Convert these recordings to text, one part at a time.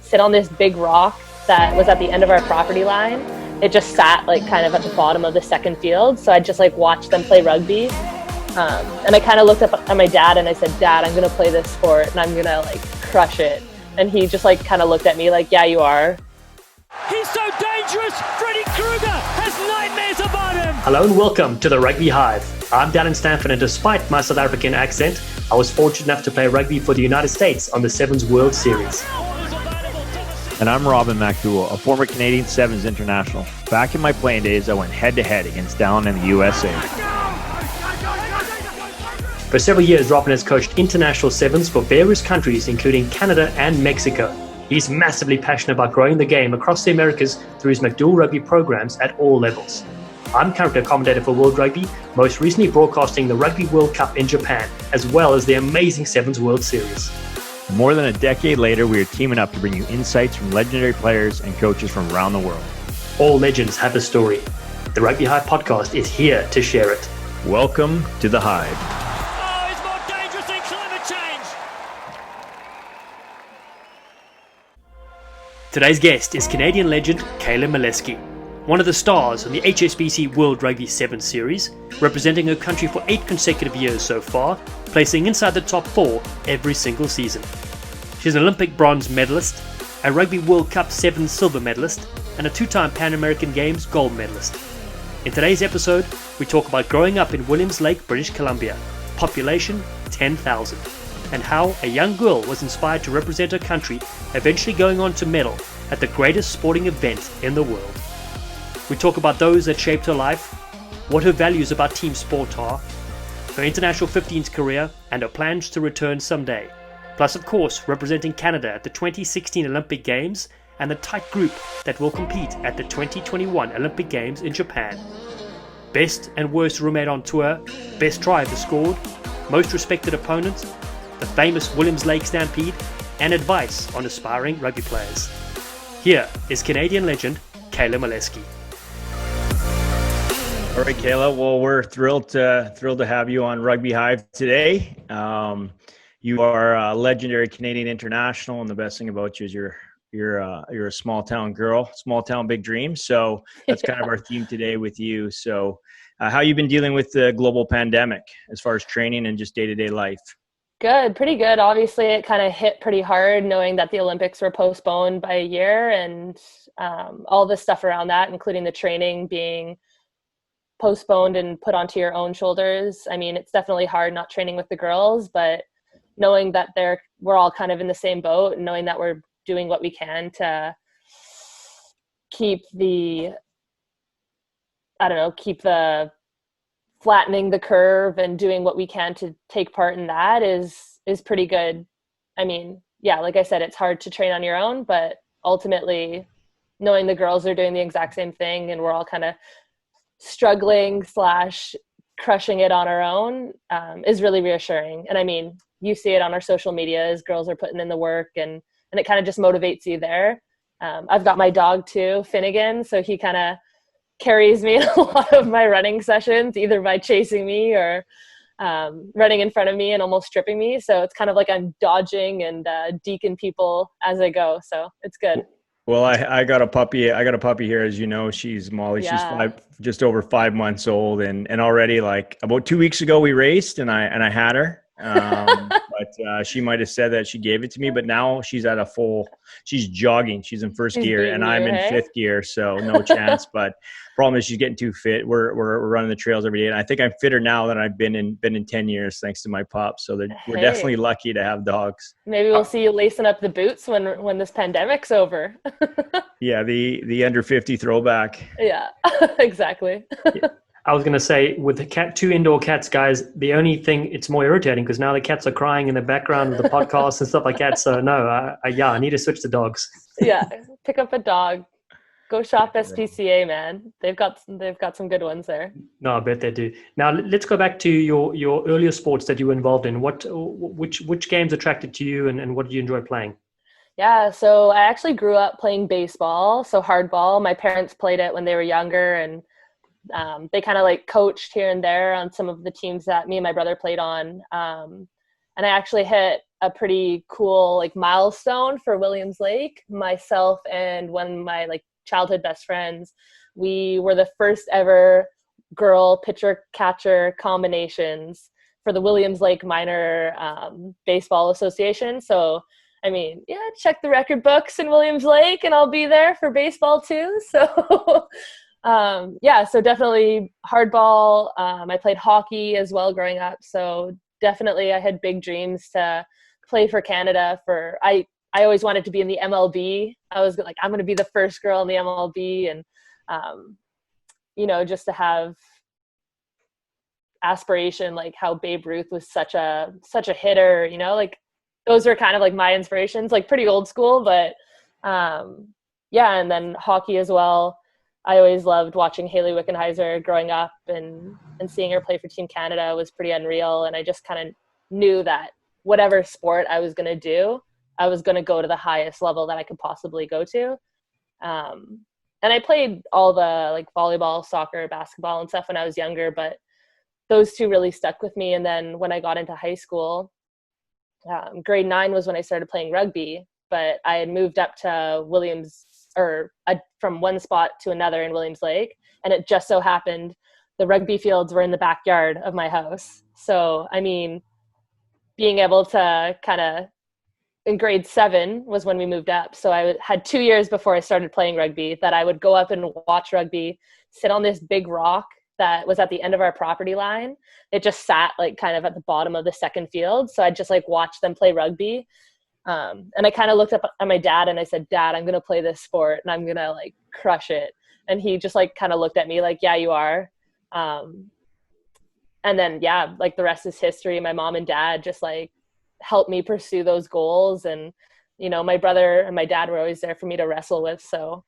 sit on this big rock that was at the end of our property line. It just sat like kind of at the bottom of the second field. So I'd just like watch them play rugby. And I kind of looked up at my dad and I said, Dad, I'm going to play this sport and I'm going to like crush it. And he just like kind of looked at me like, yeah, you are. He's so dangerous. Freddy Krueger has nightmares about him. Hello and welcome to the Rugby Hive. I'm Dallen, Stanford, and despite my South African accent, I was fortunate enough to play rugby for the United States on the Sevens World Series. And I'm MacDowell, a former Canadian Sevens international. Back in my playing days, I went head-to-head against Dallen in the USA. For several years, Robin has coached international sevens for various countries, including Canada and Mexico. He's massively passionate about growing the game across the Americas through his MacDowell rugby programs at all levels. I'm currently a commentator for World Rugby, most recently broadcasting the Rugby World Cup in Japan, as well as the amazing Sevens World Series. More than a decade later, we are teaming up to bring you insights from legendary players and coaches from around the world. All legends have a story. The Rugby Hive podcast is here to share it. Welcome to the Hive. Oh, he's more dangerous than climate change. Today's guest is Canadian legend Kayla Moleschi, one of the stars on the HSBC World Rugby 7 Series, representing her country for 8 consecutive years so far, placing inside the top 4 every single season. She's an Olympic bronze medalist, a Rugby World Cup 7 silver medalist, and a 2-time Pan American Games gold medalist. In today's episode, we talk about growing up in Williams Lake, British Columbia, population 10,000, and how a young girl was inspired to represent her country, eventually going on to medal at the greatest sporting event in the world. We talk about those that shaped her life, what her values about team sport are, her international 15s career, and her plans to return someday. Plus, of course, representing Canada at the 2016 Olympic Games and the tight group that will compete at the 2021 Olympic Games in Japan. Best and worst roommate on tour, best try ever scored, most respected opponent, the famous Williams Lake Stampede, and advice on aspiring rugby players. Here is Canadian legend Kayla Moleschi. All right, Kayla. Well, we're thrilled to have you on Rugby Hive today. You are a legendary Canadian international, and the best thing about you is you're a small town girl, small town big dreams. So that's kind of our theme today with you. So, how you been dealing with the global pandemic as far as training and just day-to-day life? Good, pretty good. Obviously, it kind of hit pretty hard knowing that the Olympics were postponed by a year and all the stuff around that, including the training being postponed and put onto your own shoulders. I mean, it's definitely hard not training with the girls, but knowing that we're all kind of in the same boat and knowing that we're doing what we can to keep the flattening the curve and doing what we can to take part in that is pretty good. I mean, yeah, like I said, it's hard to train on your own, but ultimately knowing the girls are doing the exact same thing and we're all kind of struggling / crushing it on our own is really reassuring. And I mean, you see it on our social media as girls are putting in the work and it kind of just motivates you there. I've got my dog too, Finnegan, so he kind of carries me in a lot of my running sessions, either by chasing me or running in front of me and almost tripping me. So it's kind of like I'm dodging and deking people as I go. So it's good. Well, I got a puppy. I got a puppy here, as you know. She's Molly. Yeah. She's just over 5 months old, and already like about 2 weeks ago we raced, and I had her. But she might have said that she gave it to me, but now she's at she's jogging. She's in first gear and I'm in fifth gear. So no chance, but problem is she's getting too fit. We're running the trails every day. And I think I'm fitter now than I've been in 10 years, thanks to my pup. So we're definitely lucky to have dogs. Maybe we'll see you lacing up the boots when this pandemic's over. Yeah. The under 50 throwback. Yeah, exactly. Yeah. I was going to say, with the 2 indoor cats, guys, the only thing, it's more irritating because now the cats are crying in the background of the podcast and stuff like that. So no, I need to switch to dogs. Yeah, pick up a dog. Go shop SPCA, man. They've got some good ones there. No, I bet they do. Now let's go back to your earlier sports that you were involved in. Which games attracted to you, and what did you enjoy playing? Yeah, so I actually grew up playing baseball, so hardball. My parents played it when they were younger, and they kind of like coached here and there on some of the teams that me and my brother played on. And I actually hit a pretty cool like milestone for Williams Lake. Myself and one of my like childhood best friends, we were the first ever girl pitcher catcher combinations for the Williams Lake Minor Baseball Association. So I mean, yeah, check the record books in Williams Lake and I'll be there for baseball too. So yeah, so definitely hardball. I played hockey as well growing up. So definitely I had big dreams to play for Canada. I always wanted to be in the MLB. I was like, I'm going to be the first girl in the MLB. And, just to have aspiration, like how Babe Ruth was such a hitter, like those were kind of like my inspirations, like pretty old school, but yeah. And then hockey as well. I always loved watching Hayley Wickenheiser growing up, and seeing her play for Team Canada was pretty unreal. And I just kind of knew that whatever sport I was going to do, I was going to go to the highest level that I could possibly go to. And I played all the like volleyball, soccer, basketball and stuff when I was younger, but those two really stuck with me. And then when I got into high school, grade 9 was when I started playing rugby, but I had moved up to from one spot to another in Williams Lake. And it just so happened the rugby fields were in the backyard of my house. So, I mean, being able to kind of, in grade 7 was when we moved up. So I had 2 years before I started playing rugby that I would go up and watch rugby, sit on this big rock that was at the end of our property line. It just sat like kind of at the bottom of the second field. So I'd just like watch them play rugby. And I kind of looked up at my dad and I said, Dad, I'm going to play this sport and I'm going to like crush it. And he just like kind of looked at me like, yeah, you are. And then, yeah, like the rest is history. My mom and dad just like helped me pursue those goals. And, my brother and my dad were always there for me to wrestle with. So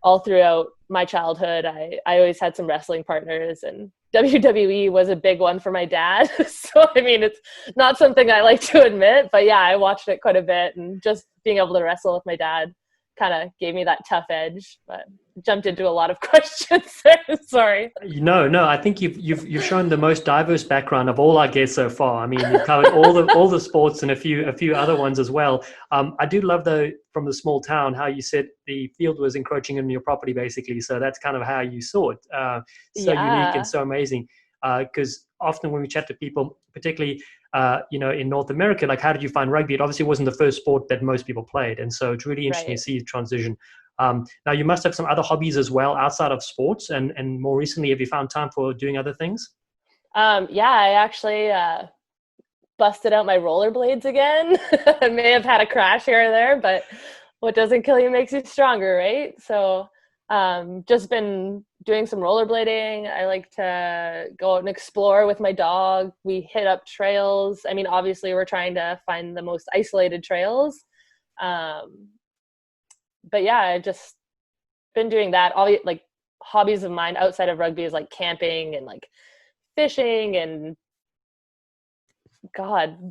all throughout my childhood, I always had some wrestling partners, and WWE was a big one for my dad. So, I mean, it's not something I like to admit, but yeah, I watched it quite a bit, and just being able to wrestle with my dad kind of gave me that tough edge, but jumped into a lot of questions there. Sorry. No, I think you've shown the most diverse background of all our guests so far. I mean, you've covered all the sports and a few other ones as well. I do love, though, from the small town, how you said the field was encroaching on your property, basically. So that's kind of how you saw it. So unique and so amazing. Because often when we chat to people, particularly in North America, like, how did you find rugby? It obviously wasn't the first sport that most people played, and so it's really interesting to see the transition. Now, you must have some other hobbies as well outside of sports, and more recently, have you found time for doing other things? Yeah, I actually busted out my rollerblades again. I may have had a crash here or there, but what doesn't kill you makes you stronger, right? So just been doing some rollerblading. I like to go out and explore with my dog. We hit up trails. I mean, obviously we're trying to find the most isolated trails. But yeah, I've just been doing that. All like hobbies of mine outside of rugby is like camping and like fishing and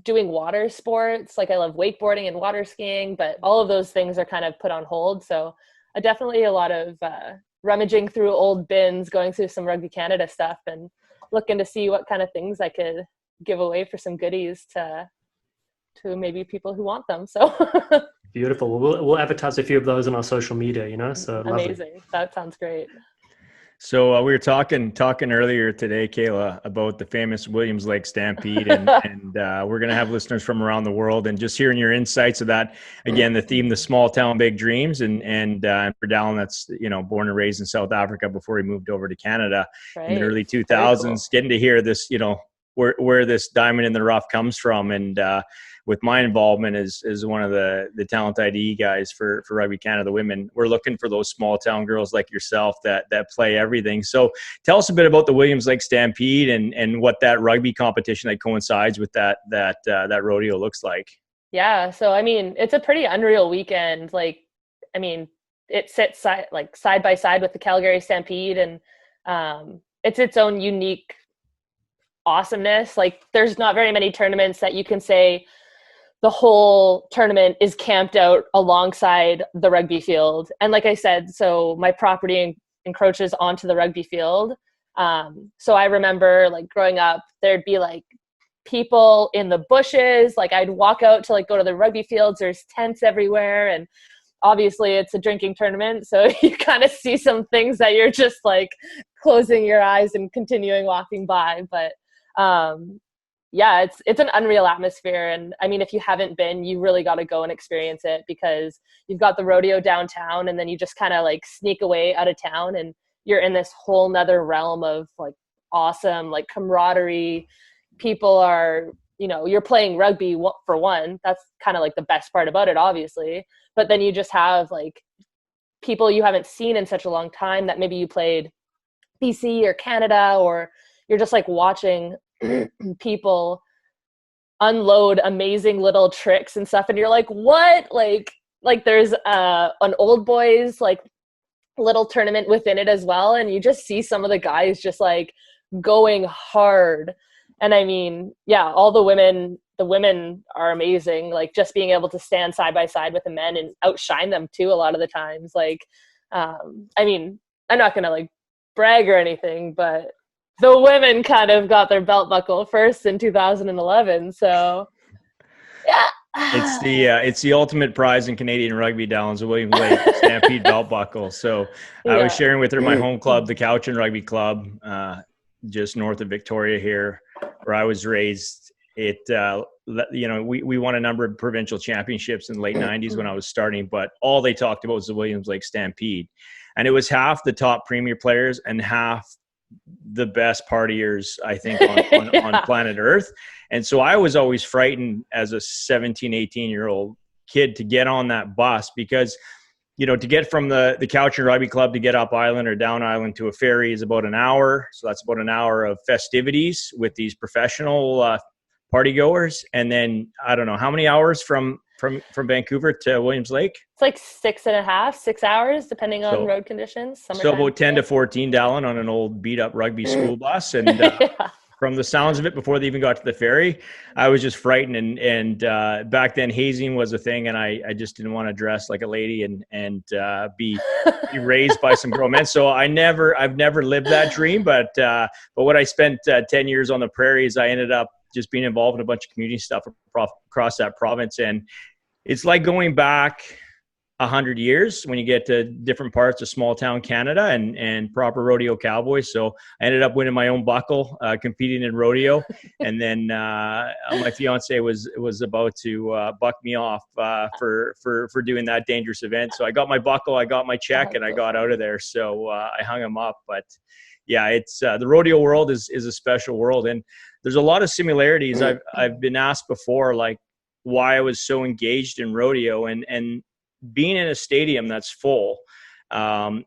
doing water sports. Like I love wakeboarding and water skiing, but all of those things are kind of put on hold. So definitely a lot of rummaging through old bins, going through some Rugby Canada stuff and looking to see what kind of things I could give away for some goodies to maybe people who want them. So beautiful. We'll advertise a few of those on our social media, so amazing. Lovely. That sounds great. So we were talking earlier today, Kayla, about the famous Williams Lake Stampede, and we're going to have listeners from around the world, and just hearing your insights of that. Again, the theme, the small town, big dreams, and for Dallen, that's born and raised in South Africa before he moved over to Canada in the early 2000s. Cool. Getting to hear this, where this diamond in the rough comes from, and with my involvement as one of the talent ID guys for Rugby Canada women, we're looking for those small town girls like yourself that play everything. So tell us a bit about the Williams Lake Stampede and what that rugby competition that coincides with that rodeo looks like. Yeah. So, I mean, it's a pretty unreal weekend. Like, I mean, it sits side by side with the Calgary Stampede, and it's its own unique awesomeness. Like, there's not very many tournaments that you can say the whole tournament is camped out alongside the rugby field. And like I said, so my property encroaches onto the rugby field. So I remember like growing up, there'd be like people in the bushes. Like I'd walk out to like go to the rugby fields. There's tents everywhere. And obviously it's a drinking tournament. So you kind of see some things that you're just like closing your eyes and continuing walking by. But yeah, it's an unreal atmosphere. And I mean, if you haven't been, you really got to go and experience it, because you've got the rodeo downtown, and then you just kind of like sneak away out of town, and you're in this whole nother realm of like awesome, like camaraderie. People are, you know, you're playing rugby for one. That's kind of like the best part about it, obviously. But then you just have like people you haven't seen in such a long time that maybe you played BC or Canada, or you're just like watching people unload amazing little tricks and stuff, and you're like, what? Like there's an old boys like little tournament within it as well, and you just see some of the guys just like going hard. And I mean, yeah, all the women are amazing. Like just being able to stand side by side with the men and outshine them too a lot of the times. Like I mean, I'm not gonna like brag or anything, but the women kind of got their belt buckle first in 2011. So yeah. It's the ultimate prize in Canadian rugby, Dallen, the William Lake Stampede belt buckle. So I was sharing with her my home club, the Cowichan Rugby Club, just north of Victoria here, where I was raised. It you know, we won a number of provincial championships in the late 90s when I was starting, but all they talked about was the Williams Lake Stampede. And it was half the top premier players and half the best partiers, I think, on planet Earth. And so I was always frightened as a 17, 18-year-old kid to get on that bus, because, you know, to get from the Cowichan Rugby Club to get up island or down island to a ferry is about an hour. So that's about an hour of festivities with these professional party goers. And then I don't know how many hours from Vancouver to Williams Lake. It's like 6 hours, depending on road conditions. So about 10 to 14, Dallen, on an old beat up rugby school bus. And from the sounds of it, before they even got to the ferry, I was just frightened. And back then hazing was a thing. And I just didn't want to dress like a lady and be raised by some grown men. So I've never lived that dream. But when I spent 10 years on the prairies, I ended up just being involved in a bunch of community stuff across that province. And it's like going back 100 years when you get to different parts of small town Canada and proper rodeo cowboys. So I ended up winning my own buckle, competing in rodeo. And then my fiance was about to buck me off for doing that dangerous event. So I got my buckle, I got my check, and I got out of there. So I hung him up. But yeah, it's the rodeo world is a special world. And there's a lot of similarities. I've been asked before, like, why I was so engaged in rodeo, and being in a stadium that's full, and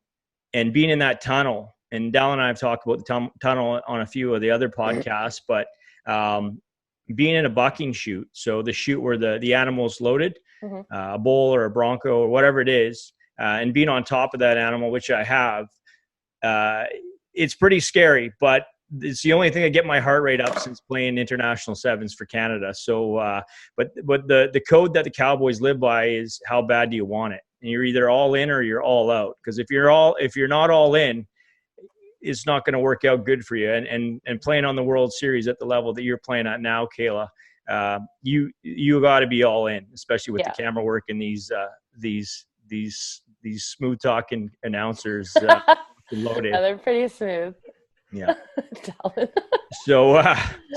being in that tunnel. And Dallen and I have talked about the tunnel on a few of the other podcasts, but being in a bucking chute, so the chute where the animal's loaded, a bull or a bronco or whatever it is, and being on top of that animal, which I have, it's pretty scary, but it's the only thing I get my heart rate up since playing international sevens for Canada. So, but the code that the Cowboys live by is, how bad do you want it? And you're either all in or you're all out. Because if you're not all in, it's not going to work out good for you. And playing on the World Series at the level that you're playing at now, Kayla, you got to be all in, especially with the camera work and these smooth talking announcers loaded. Yeah, they're pretty smooth. Yeah. So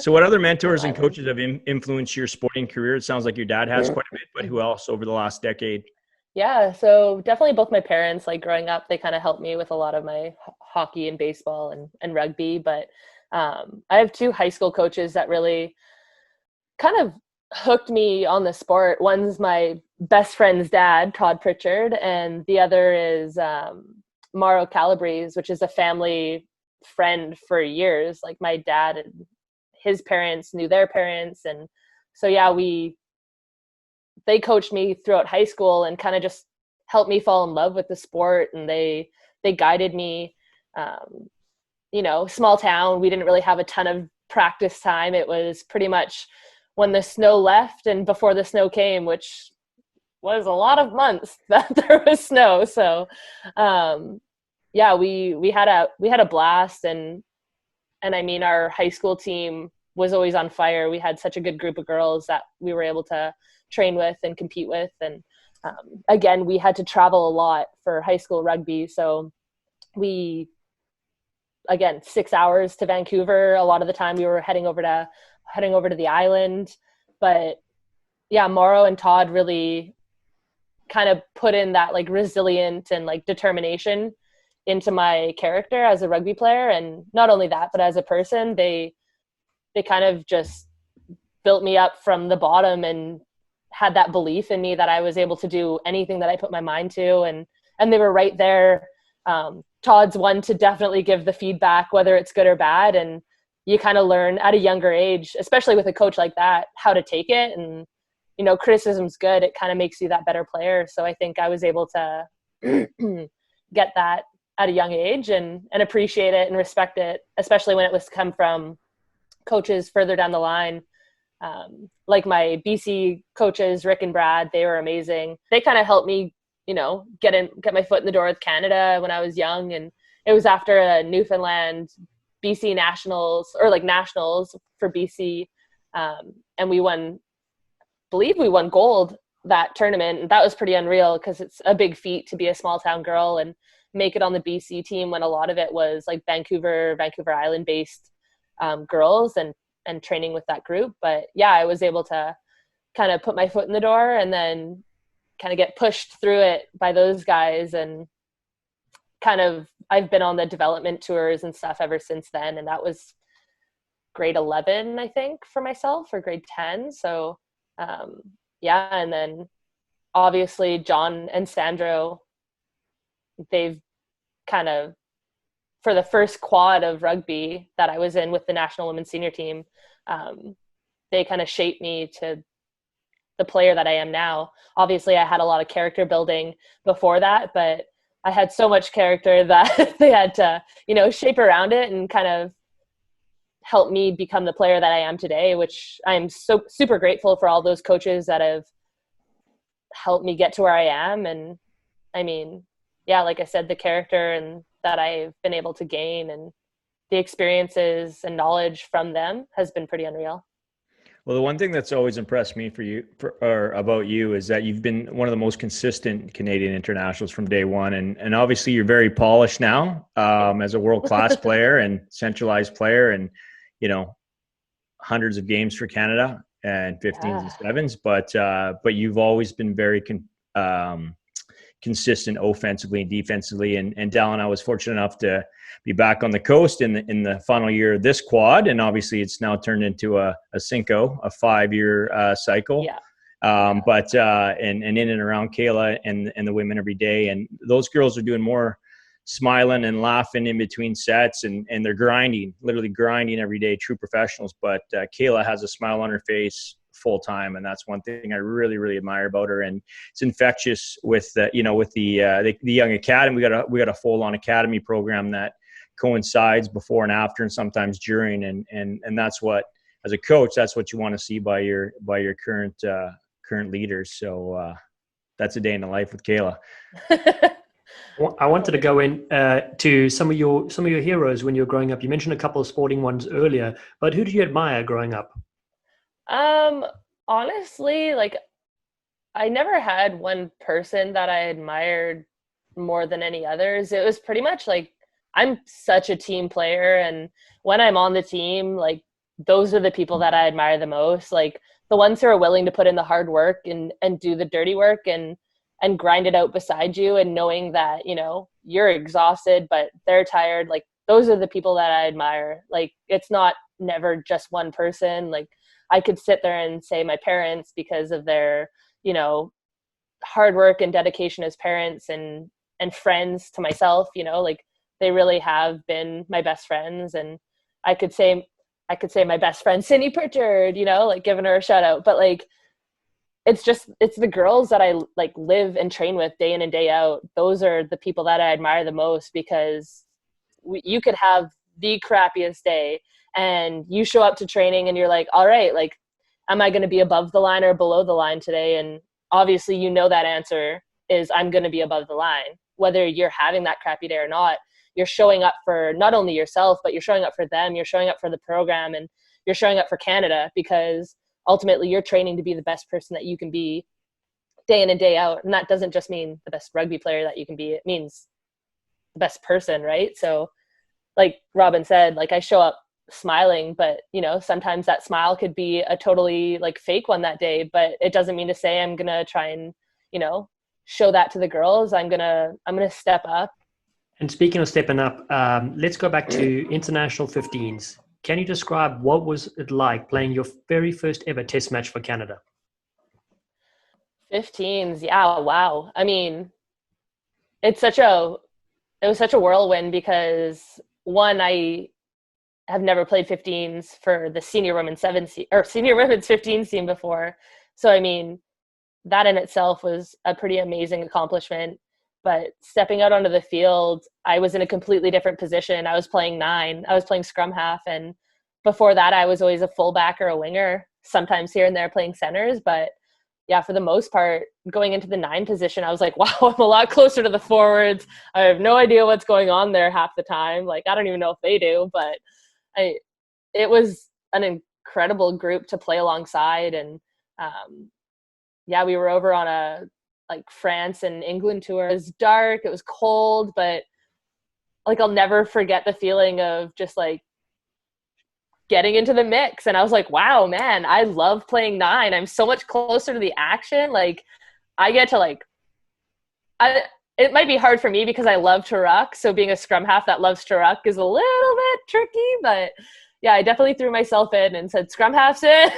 what other mentors and coaches have influenced your sporting career? It sounds like your dad has quite a bit, but who else over the last decade? Yeah, so definitely both my parents. Like growing up, they kind of helped me with a lot of my hockey and baseball and rugby. But I have two high school coaches that really kind of hooked me on the sport. One's my best friend's dad, Todd Pritchard, and the other is Mauro Calabrese, which is a family friend for years. Like my dad and his parents knew their parents, and so yeah, they coached me throughout high school and kind of just helped me fall in love with the sport, and they guided me. You know, small town, we didn't really have a ton of practice time. It was pretty much when the snow left and before the snow came, which was a lot of months that there was snow. So yeah, we had a blast, and I mean, our high school team was always on fire. We had such a good group of girls that we were able to train with and compete with. And again, we had to travel a lot for high school rugby. So again, 6 hours to Vancouver. A lot of the time we were heading over to the island. But yeah, Mauro and Todd really kind of put in that like resilient and like determination into my character as a rugby player. And not only that, but as a person, they kind of just built me up from the bottom and had that belief in me that I was able to do anything that I put my mind to. And they were right there. Todd's one to definitely give the feedback, whether it's good or bad. And you kind of learn at a younger age, especially with a coach like that, how to take it. And, you know, criticism's good. It kind of makes you that better player. So I think I was able to get that at a young age and appreciate it and respect it, especially when it was come from coaches further down the line. Like my BC coaches, Rick and Brad, they were amazing. They kind of helped me, you know, get my foot in the door with Canada when I was young. And it was after a Newfoundland BC nationals for BC. And we believe we won gold that tournament. And that was pretty unreal because it's a big feat to be a small town girl and make it on the BC team when a lot of it was like Vancouver Island based girls and training with that group. But yeah, I was able to kind of put my foot in the door and then kind of get pushed through it by those guys. And kind of, I've been on the development tours and stuff ever since then. And that was grade 11, I think, for myself, or grade 10. So yeah. And then obviously John and Sandro, they've kind of, for the first quad of rugby that I was in with the national women's senior team, they kind of shaped me to the player that I am now. Obviously I had a lot of character building before that, but I had so much character that they had to, you know, shape around it and kind of help me become the player that I am today, which I'm so super grateful for all those coaches that have helped me get to where I am. And I mean, yeah, like I said, the character and that I've been able to gain and the experiences and knowledge from them has been pretty unreal. Well, the one thing that's always impressed me about you is that you've been one of the most consistent Canadian internationals from day one. And obviously you're very polished now as a world-class player and centralized player and, you know, hundreds of games for Canada and 15s and 7s. But you've always been very consistent offensively and defensively. And Dallen, I was fortunate enough to be back on the coast in the final year of this quad. And obviously it's now turned into a Cinco, a 5-year cycle. Yeah. And in and around Kayla and the women every day. And those girls are doing more smiling and laughing in between sets and they're literally grinding every day, true professionals. But Kayla has a smile on her face full time. And that's one thing I really, really admire about her. And it's infectious with the young academy. We got a full on academy program that coincides before and after and sometimes during. And that's what, as a coach, that's what you want to see by your current leaders. So that's a day in the life with Kayla. I wanted to go in to some of your heroes when you were growing up. You mentioned a couple of sporting ones earlier, but who did you admire growing up? Honestly, like I never had one person that I admired more than any others. It was pretty much like I'm such a team player, and when I'm on the team, like those are the people that I admire the most. Like the ones who are willing to put in the hard work and do the dirty work and grind it out beside you, and knowing that, you know, you're exhausted, but they're tired. Like those are the people that I admire. Like it's not never just one person. Like I could sit there and say my parents because of their, you know, hard work and dedication as parents and friends to myself, you know, like they really have been my best friends. And I could say my best friend, Cindy Pritchard, you know, like giving her a shout out, but like, it's the girls that I like live and train with day in and day out. Those are the people that I admire the most, because you could have the crappiest day and you show up to training and you're like, all right, like, am I going to be above the line or below the line today? And obviously, you know, that answer is I'm going to be above the line, whether you're having that crappy day or not. You're showing up for not only yourself, but you're showing up for them. You're showing up for the program, and you're showing up for Canada, because ultimately you're training to be the best person that you can be day in and day out. And that doesn't just mean the best rugby player that you can be. It means the best person, right? So like Robin said, like I show up smiling, but you know, sometimes that smile could be a totally like fake one that day, but it doesn't mean to say I'm going to try and, you know, show that to the girls. I'm going to step up. And speaking of stepping up, let's go back to international 15s. Can you describe what was it like playing your very first ever test match for Canada? 15s. Yeah. Wow. I mean, it was such a whirlwind, because one, I have never played 15s for the senior women's senior women's 15s team before. So, I mean, that in itself was a pretty amazing accomplishment. But stepping out onto the field, I was in a completely different position. I was playing 9. I was playing scrum half. And before that, I was always a fullback or a winger, sometimes here and there playing centers. But yeah, for the most part, going into the 9 position, I was like, wow, I'm a lot closer to the forwards. I have no idea what's going on there half the time. Like, I don't even know if they do, but it was an incredible group to play alongside. And yeah, we were over on a like France and England tour. It was dark, it was cold, but like I'll never forget the feeling of just like getting into the mix. And I was like, wow, man, I love playing 9. I'm so much closer to the action. Like I get to like, it might be hard for me because I love to ruck. So being a scrum half that loves to ruck is a little bit tricky, but yeah, I definitely threw myself in and said scrum half's in.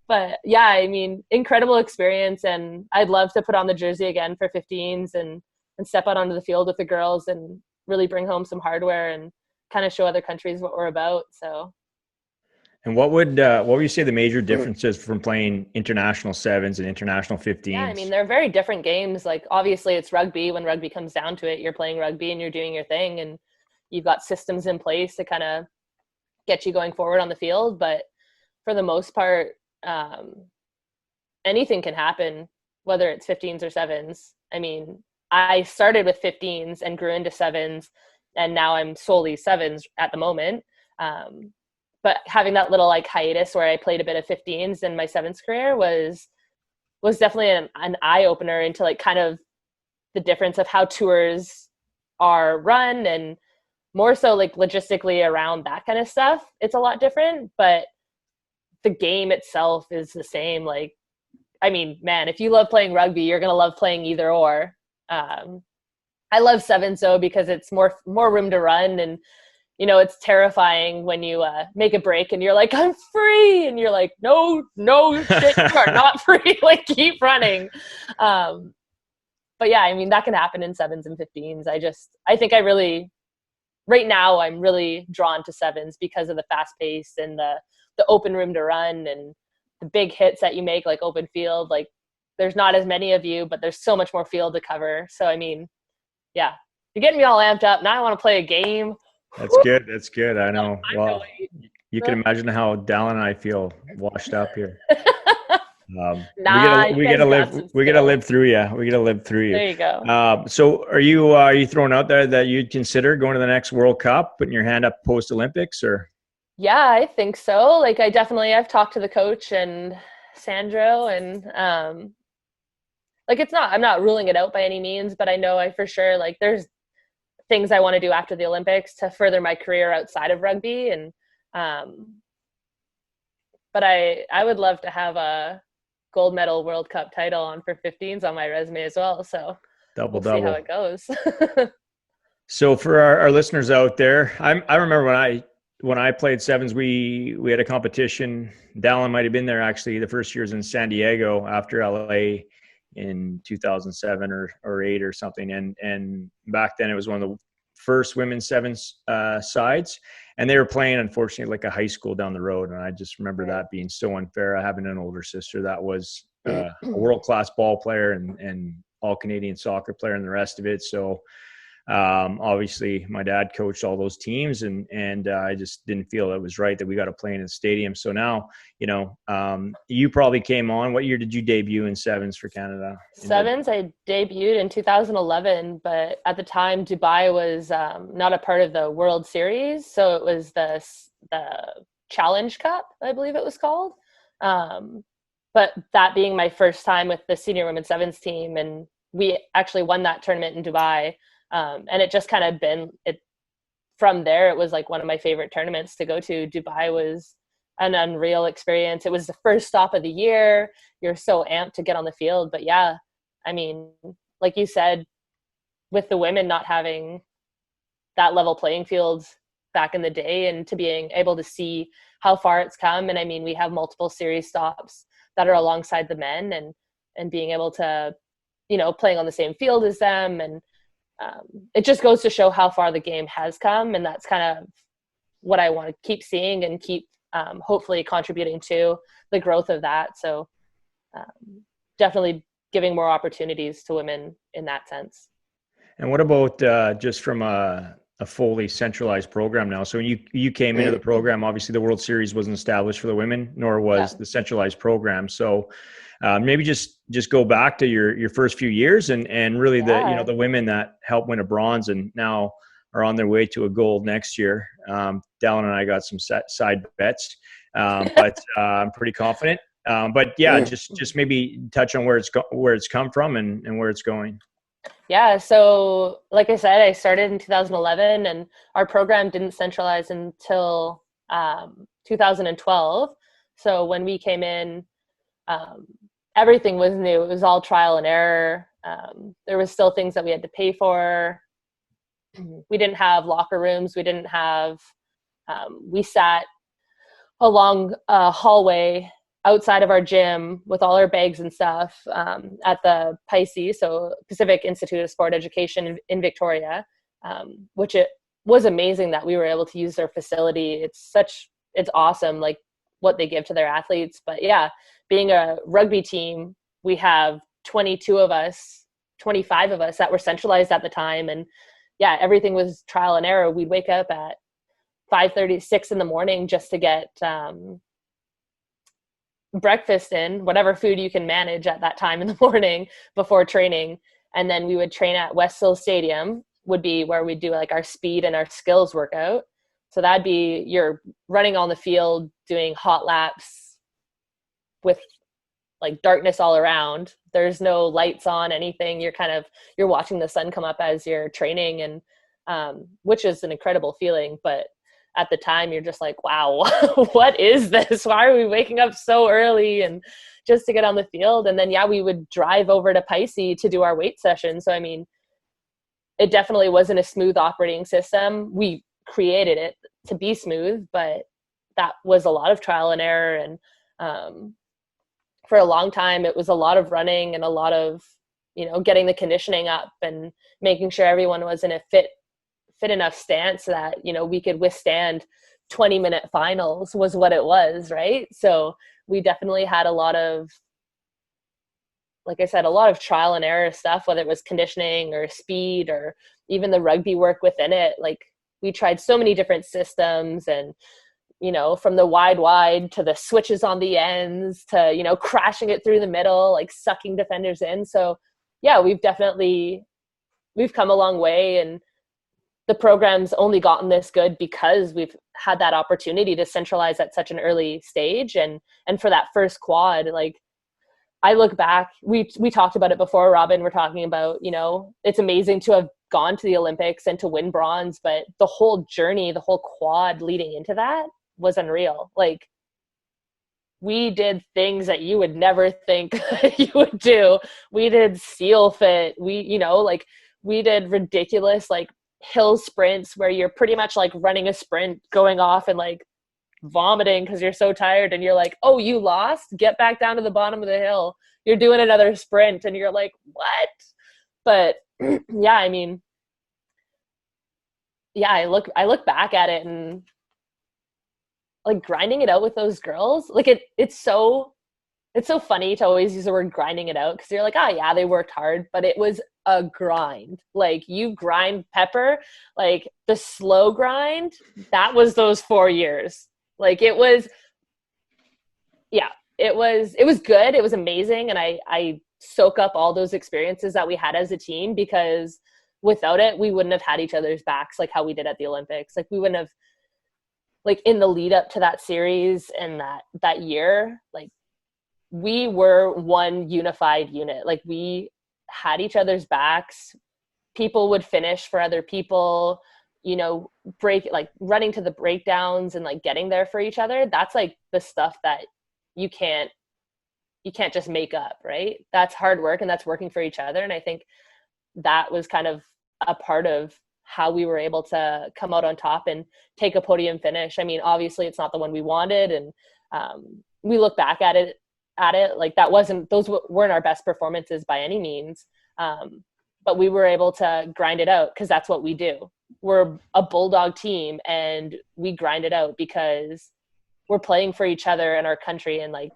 But yeah, I mean, incredible experience. And I'd love to put on the jersey again for 15s and step out onto the field with the girls and really bring home some hardware and kind of show other countries what we're about. So. And what would you say the major differences from playing international 7s and international 15s? Yeah, I mean, they're very different games. Like obviously it's rugby. When rugby comes down to it, you're playing rugby and you're doing your thing and you've got systems in place to kind of get you going forward on the field. But for the most part, anything can happen, whether it's 15s or 7s. I mean, I started with 15s and grew into 7s, and now I'm solely 7s at the moment. But having that little like hiatus where I played a bit of 15s in my 7s career was definitely an eye opener into like kind of the difference of how tours are run, and more so like logistically around that kind of stuff. It's a lot different, but the game itself is the same. Like, I mean, man, if you love playing rugby, you're going to love playing either or. I love 7s though, because it's more room to run. And, you know, it's terrifying when you make a break and you're like, I'm free. And you're like, no, shit, you are not free. Like, keep running. But yeah, I mean, that can happen in 7s and 15s. I think right now I'm really drawn to 7s because of the fast pace and the open room to run and the big hits that you make, like open field. Like there's not as many of you, but there's so much more field to cover. So, I mean, yeah, you're getting me all amped up. Now I want to play a game. That's good. That's good. I know. Well, you can imagine how Dallen and I feel washed up here. We gotta live through you. We gotta live through you. There you go. So are you throwing out there that you'd consider going to the next World Cup, putting your hand up post Olympics, or? Yeah, I think so. Like I've talked to the coach and Sandro, and like I'm not ruling it out by any means, but I know I for sure, like there's things I want to do after the Olympics to further my career outside of rugby. And but I would love to have a gold medal World Cup title on for 15s on my resume as well. So we'll see how it goes. So for our listeners out there, I remember when I played 7s, we had a competition. Dallen might have been there actually. The first years in San Diego after LA in 2007 or 8 or something. And back then it was one of the first women's 7s sides. And they were playing, unfortunately, like a high school down the road. And I just remember that being so unfair. I having an older sister that was a world-class ball player and all-Canadian soccer player and the rest of it. So obviously my dad coached all those teams and I just didn't feel it was right that we got to play in a stadium. So now, you know, you probably came on. What year did you debut in 7s for Canada? 7s, I debuted in 2011, but at the time Dubai was not a part of the World Series. So it was the Challenge Cup, I believe it was called. But that being my first time with the senior women's sevens team, and we actually won that tournament in Dubai. And it just kind of been it from there. It was like one of my favorite tournaments to go to. Dubai was an unreal experience. It was the first stop of the year. You're so amped to get on the field. But yeah, I mean, like you said, with the women not having that level playing field back in the day, and to being able to see how far it's come. And I mean, we have multiple series stops that are alongside the men, and being able to, you know, playing on the same field as them. And it just goes to show how far the game has come. And that's kind of what I want to keep seeing and keep hopefully contributing to the growth of that. So definitely giving more opportunities to women in that sense. And what about just from a fully centralized program now? So when you came into the program, obviously the World Series wasn't established for the women, nor was the centralized program. So maybe just go back to your first few years and really the women that helped win a bronze and now are on their way to a gold next year. Dallen and I got some side bets, but I'm pretty confident. But yeah, just maybe touch on where it's come from and where it's going. Yeah. So like I said, I started in 2011, and our program didn't centralize until 2012. So when we came in, everything was new. It was all trial and error. There was still things that we had to pay for. We didn't have locker rooms. We didn't have, we sat along a hallway outside of our gym with all our bags and stuff at the PICE, so Pacific Institute of Sport Education in Victoria, which it was amazing that we were able to use their facility. It's awesome, like what they give to their athletes. But yeah, being a rugby team, we have 22 of us, 25 of us that were centralized at the time. And yeah, everything was trial and error. We'd wake up at 5:30, 6 in the morning just to get breakfast in, whatever food you can manage at that time in the morning before training. And then we would train at Westfield Stadium, would be where we do like our speed and our skills workout. So that'd be you're running on the field, doing hot laps with like darkness all around. There's no lights on, anything. You're watching the sun come up as you're training, and which is an incredible feeling. But at the time you're just like, wow, what is this? Why are we waking up so early and just to get on the field? And then, yeah, we would drive over to PICE to do our weight session. So, I mean, it definitely wasn't a smooth operating system. We created it to be smooth, but that was a lot of trial and error. And for a long time, it was a lot of running and a lot of, getting the conditioning up and making sure everyone was in a fit enough stance that, we could withstand 20-minute finals was what it was. Right. So we definitely had a lot of, like I said, a lot of trial and error stuff, whether it was conditioning or speed or even the rugby work within it. Like we tried so many different systems, and, from the wide to the switches on the ends to, crashing it through the middle, like sucking defenders in. So yeah, we've come a long way, and the program's only gotten this good because we've had that opportunity to centralize at such an early stage. And for that first quad, like I look back, we talked about it before, Robin, we're talking about, it's amazing to have gone to the Olympics and to win bronze, but the whole journey, the whole quad leading into that was unreal. Like we did things that you would never think you would do. We did seal fit. We did ridiculous, like hill sprints where you're pretty much like running a sprint, going off and like vomiting because you're so tired, and you're like, oh, you lost, get back down to the bottom of the hill, you're doing another sprint, and you're like, what? But yeah, I mean, yeah, I look back at it and like grinding it out with those girls, like it's so funny to always use the word grinding it out, because you're like, oh yeah, they worked hard, but it was a grind. Like you grind pepper, like the slow grind, that was those 4 years. Like it was good. It was amazing. And I soak up all those experiences that we had as a team, because without it, we wouldn't have had each other's backs like how we did at the Olympics. Like we wouldn't have like in the lead up to that series and that year, like we were one unified unit. Like we had each other's backs. People would finish for other people, you know, running to the breakdowns and like getting there for each other. That's like the stuff that you can't just make up, right? That's hard work, and that's working for each other. And I think that was kind of a part of how we were able to come out on top and take a podium finish. I mean, obviously it's not the one we wanted. And we look back at it like those weren't our best performances by any means. But we were able to grind it out because that's what we do. We're a bulldog team, and we grind it out because we're playing for each other and our country, and like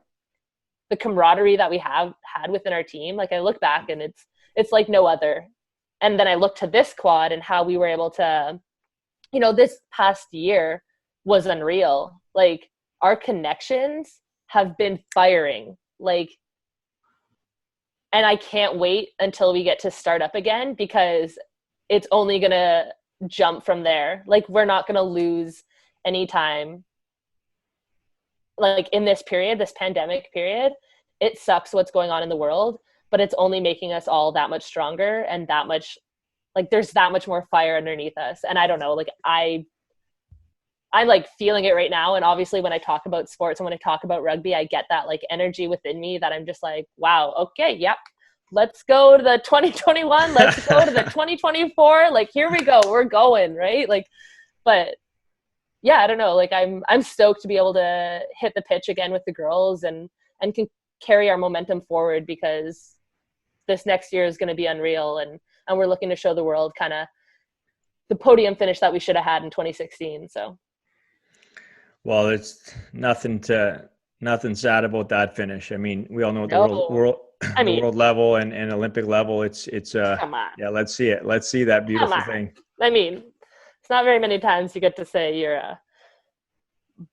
the camaraderie that we had within our team. Like I look back and it's like no other. And then I look to this quad and how we were able to, you know, this past year was unreal. Like our connections have been firing, like, and I can't wait until we get to start up again, because it's only going to jump from there. Like we're not going to lose any time. Like in this period, this pandemic period, it sucks what's going on in the world, but it's only making us all that much stronger, and that much, like there's that much more fire underneath us. And I don't know, like I'm like feeling it right now. And obviously when I talk about sports and when I talk about rugby, I get that like energy within me that I'm just like, wow, okay, yep. Let's go to the 2021. Let's go to the 2024. Like, here we go. We're going, right? Like, but yeah, I don't know. Like I'm stoked to be able to hit the pitch again with the girls and can carry our momentum forward, because this next year is going to be unreal. And we're looking to show the world kind of the podium finish that we should have had in 2016. So. Well, it's nothing sad about that finish. I mean, we all know the world level and Olympic level. It's come on. Yeah, let's see it. Let's see that beautiful thing. I mean, it's not very many times you get to say you're a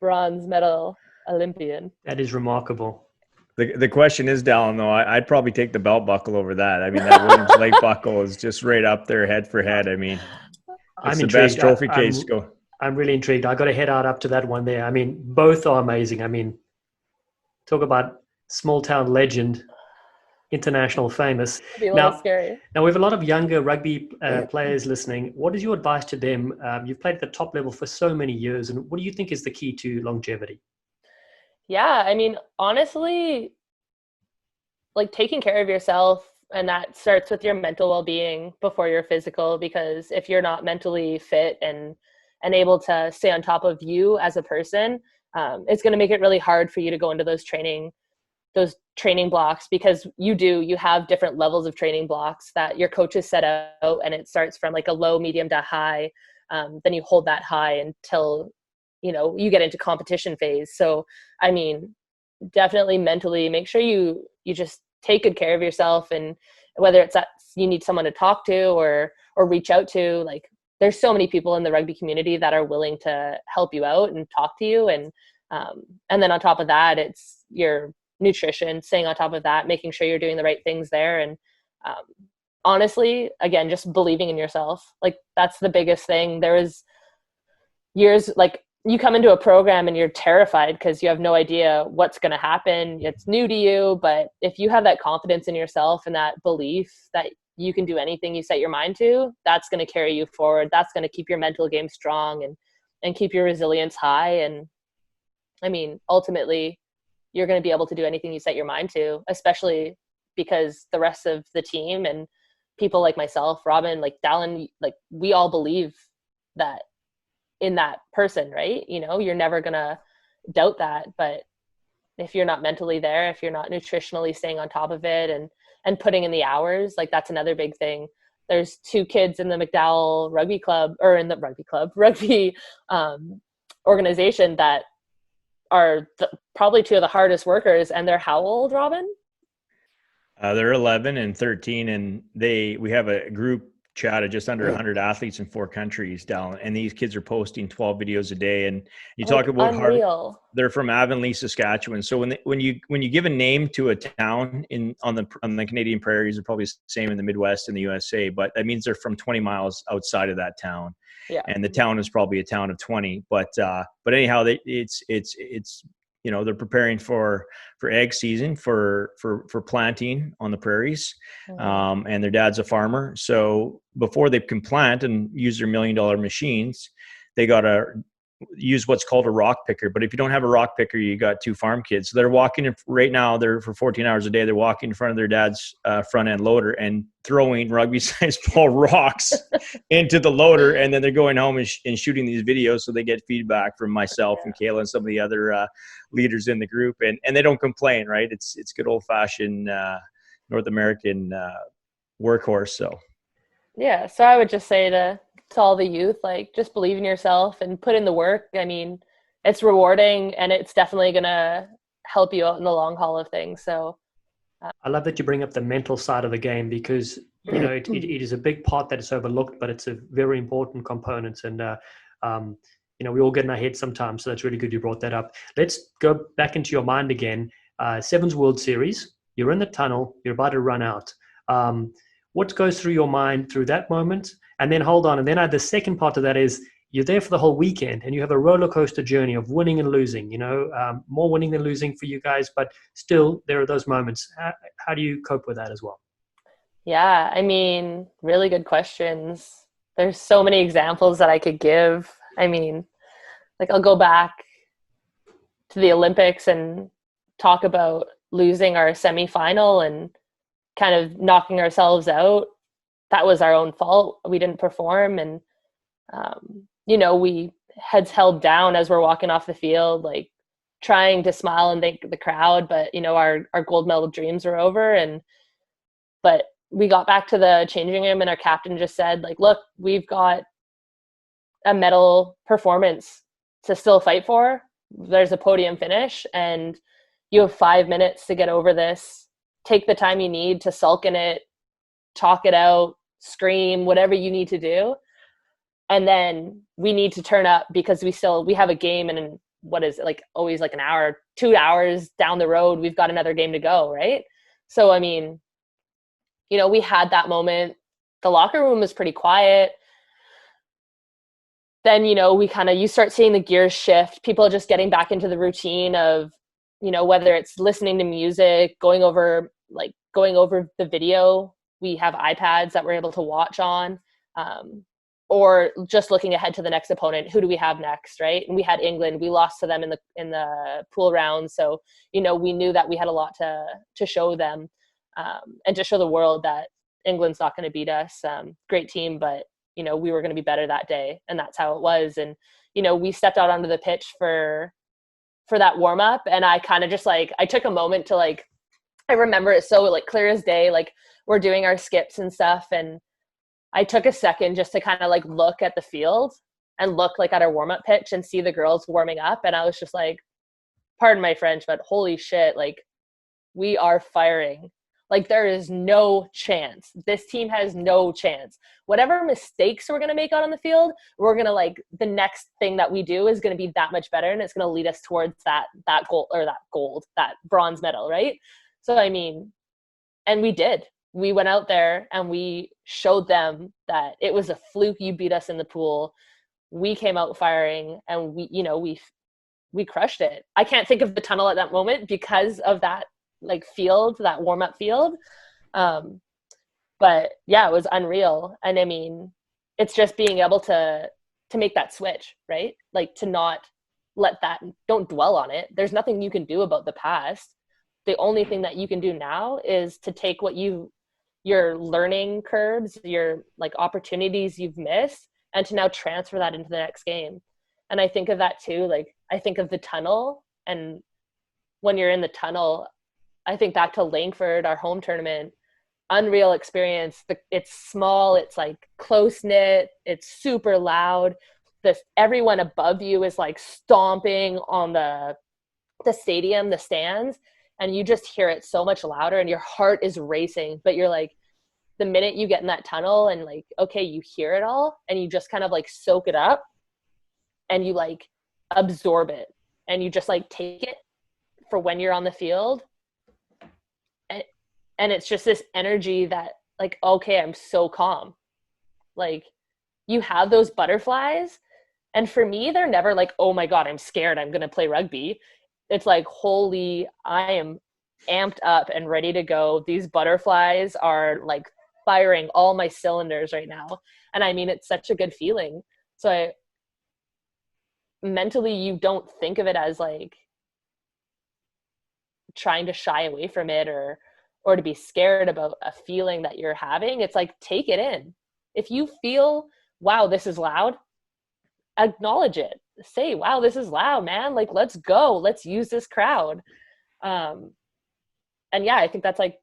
bronze medal Olympian. That is remarkable. The question is, Dallen, though, I'd probably take the belt buckle over that. I mean, that Williams Lake buckle is just right up there, head for head. I mean, it's the best trophy case. I'm really intrigued. I got to head out up to that one there. I mean, both are amazing. I mean, talk about small town legend, international famous. It'd be a little scary. Now, we have a lot of younger rugby players listening. What is your advice to them? You've played at the top level for so many years, and what do you think is the key to longevity? Yeah, I mean, honestly, like taking care of yourself, and that starts with your mental well-being before your physical, because if you're not mentally fit and able to stay on top of you as a person, it's going to make it really hard for you to go into those training blocks, because you have different levels of training blocks that your coaches set out, and it starts from like a low, medium to high. Then you hold that high until, you know, you get into competition phase. So, I mean, definitely mentally make sure you just take good care of yourself, and whether it's that you need someone to talk to or reach out to, like there's so many people in the rugby community that are willing to help you out and talk to you. And then on top of that, it's your nutrition, staying on top of that, making sure you're doing the right things there. And honestly, again, just believing in yourself. Like that's the biggest thing. There was years, like you come into a program and you're terrified because you have no idea what's going to happen. It's new to you. But if you have that confidence in yourself and that belief that you can do anything you set your mind to, that's going to carry you forward. That's going to keep your mental game strong and keep your resilience high. And I mean, ultimately, you're going to be able to do anything you set your mind to, especially because the rest of the team and people like myself, Robin, like Dallen, like we all believe that in that person, right? You know, you're never going to doubt that. But if you're not mentally there, if you're not nutritionally staying on top of it and putting in the hours, like that's another big thing. There's 2 kids in the MacDowell rugby club, or in the rugby organization that are probably 2 of the hardest workers. And they're how old, Robin? They're 11 and 13, and we have a group Chad, of just under 100 athletes in 4 countries down, and these kids are posting 12 videos a day. And you talk about unreal. They're from Avonlea, Saskatchewan. So when you give a name to a town on the Canadian prairies, it's probably the same in the Midwest in the USA, but that means they're from 20 miles outside of that town. Yeah. And the town is probably a town of 20. But anyhow, it's they're preparing for egg season for planting on the prairies. And their dad's a farmer. So before they can plant and use their $1 million machines, they got to use what's called a rock picker. But if you don't have a rock picker, you got 2 farm kids. So they're walking right now, they're for 14 hours a day. They're walking in front of their dad's front end loader and throwing rugby size ball rocks into the loader. And then they're going home and shooting these videos. So they get feedback from myself and Kayla and some of the other leaders in the group. And they don't complain, right? It's good old fashioned North American workhorse. So. Yeah. So I would just say to all the youth, like, just believe in yourself and put in the work. I mean, it's rewarding and it's definitely going to help you out in the long haul of things. So I love that you bring up the mental side of the game, because it is a big part that is overlooked, but it's a very important component. And we all get in our heads sometimes, so that's really good you brought that up. Let's go back into your mind again. Sevens World Series, you're in the tunnel, you're about to run out. What goes through your mind through that moment? And then hold on. And then the second part of that is you're there for the whole weekend and you have a roller coaster journey of winning and losing, more winning than losing for you guys, but still there are those moments. How do you cope with that as well? Yeah, I mean, really good questions. There's so many examples that I could give. I mean, like, I'll go back to the Olympics and talk about losing our semifinal and kind of knocking ourselves out. That was our own fault. We didn't perform. And, we heads held down as we're walking off the field, like trying to smile and thank the crowd. But, our gold medal dreams were over. But we got back to the changing room and our captain just said, like, look, we've got a medal performance to still fight for. There's a podium finish and you have 5 minutes to get over this. Take the time you need to sulk in it, talk it out, scream, whatever you need to do. And then we need to turn up because we have a game, and what is it, like always like an hour, 2 hours down the road, we've got another game to go. Right. So, I mean, we had that moment. The locker room was pretty quiet. Then, you start seeing the gears shift, people just getting back into the routine of, whether it's listening to music, going over the video. We have iPads that we're able to watch on, or just looking ahead to the next opponent. Who do we have next, right? And we had England. We lost to them in the pool round, so we knew that we had a lot to show them, and to show the world that England's not going to beat us. Great team, but we were going to be better that day, and that's how it was. And we stepped out onto the pitch for that warm up, and I kind of just I took a moment to I remember it so clear as day. We're doing our skips and stuff, and I took a second just to kind of look at the field and look at our warm up pitch and see the girls warming up, and I was just pardon my French, but holy shit, we are firing. There is no chance. This team has no chance. Whatever mistakes we're going to make out on the field, we're going to the next thing that we do is going to be that much better, and it's going to lead us towards that bronze medal, right? So, I mean, and we did. We went out there and we showed them that it was a fluke. You beat us in the pool. We came out firing, and we crushed it. I can't think of the tunnel at that moment because of that field, that warm-up field. But yeah, it was unreal. And I mean, it's just being able to make that switch, right? To not don't dwell on it. There's nothing you can do about the past. The only thing that you can do now is to take what your learning curves, your opportunities you've missed, and to now transfer that into the next game. And I think of that too. I think of the tunnel, and when you're in the tunnel, I think back to Langford, our home tournament. Unreal experience. It's small, it's close knit, it's super loud. Everyone above you is stomping on the stadium, the stands, and you just hear it so much louder, and your heart is racing. But you're the minute you get in that tunnel and like, okay, you hear it all and you just kind of like soak it up and you like absorb it and you just like take it for when you're on the field. And it's just this energy that like, okay, I'm so calm. Like you have those butterflies. And for me, they're never like, oh my God, I'm scared, I'm going to play rugby. It's like, holy, I am amped up and ready to go. These butterflies are like firing all my cylinders right now. And I mean, it's such a good feeling. So mentally, you don't think of it as like trying to shy away from it or to be scared about a feeling that you're having. It's like, take it in. If you feel, wow, this is loud, acknowledge it. Say, wow, this is loud, man. Like, let's go. Let's use this crowd. And yeah, I think that's like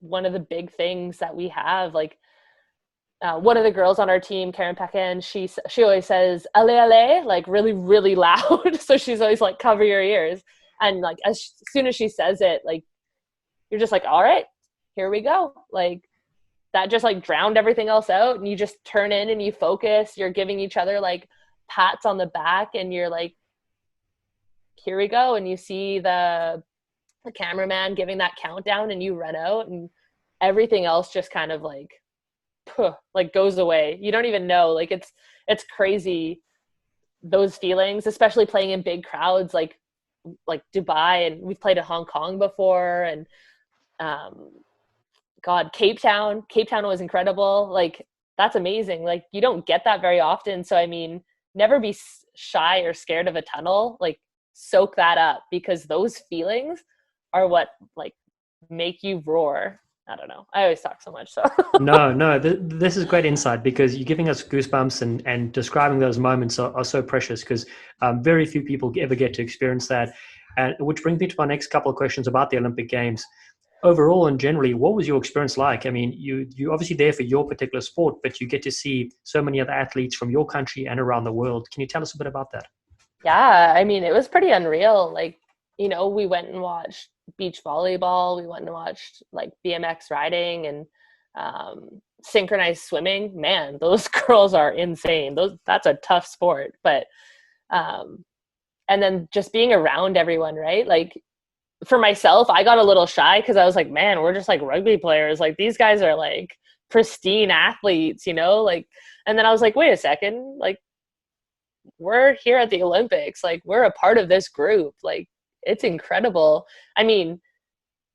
one of the big things that we have. Like, one of the girls on our team, Karen Pecken, she always says, "Allez, allez," like really, really loud. So she's always like, cover your ears. And like, as soon as she says it, like, you're just like, all right, here we go. Like, that just like drowned everything else out. And you just turn in and you focus. You're giving each other like pats on the back and you're like, here we go. And you see the cameraman giving that countdown and you run out and everything else just kind of like goes away. You don't even know. Like it's crazy, those feelings, especially playing in big crowds like Dubai, and we've played in Hong Kong before, and God, Cape Town was incredible. Like, that's amazing. Like, you don't get that very often. So I mean, never be shy or scared of a tunnel. Like, soak that up, because those feelings are what like make you roar. I don't know. I always talk so much. So no, this is great insight, because you're giving us goosebumps and describing those moments are so precious, because very few people ever get to experience that. And which brings me to my next couple of questions about the Olympic Games. Overall and generally, what was your experience like? I mean, you're obviously there for your particular sport, but you get to see so many other athletes from your country and around the world. Can you tell us a bit about that? Yeah, I mean, it was pretty unreal. Like, you know, we went and watched beach volleyball. We went and watched like BMX riding and synchronized swimming. Man, those girls are insane. That's a tough sport. But and then just being around everyone, right? Like, for myself, I got a little shy because I was like, man, we're just like rugby players. Like, these guys are like pristine athletes, you know? Like, and then I was like, wait a second, like, we're here at the Olympics. Like, we're a part of this group. Like, it's incredible. I mean,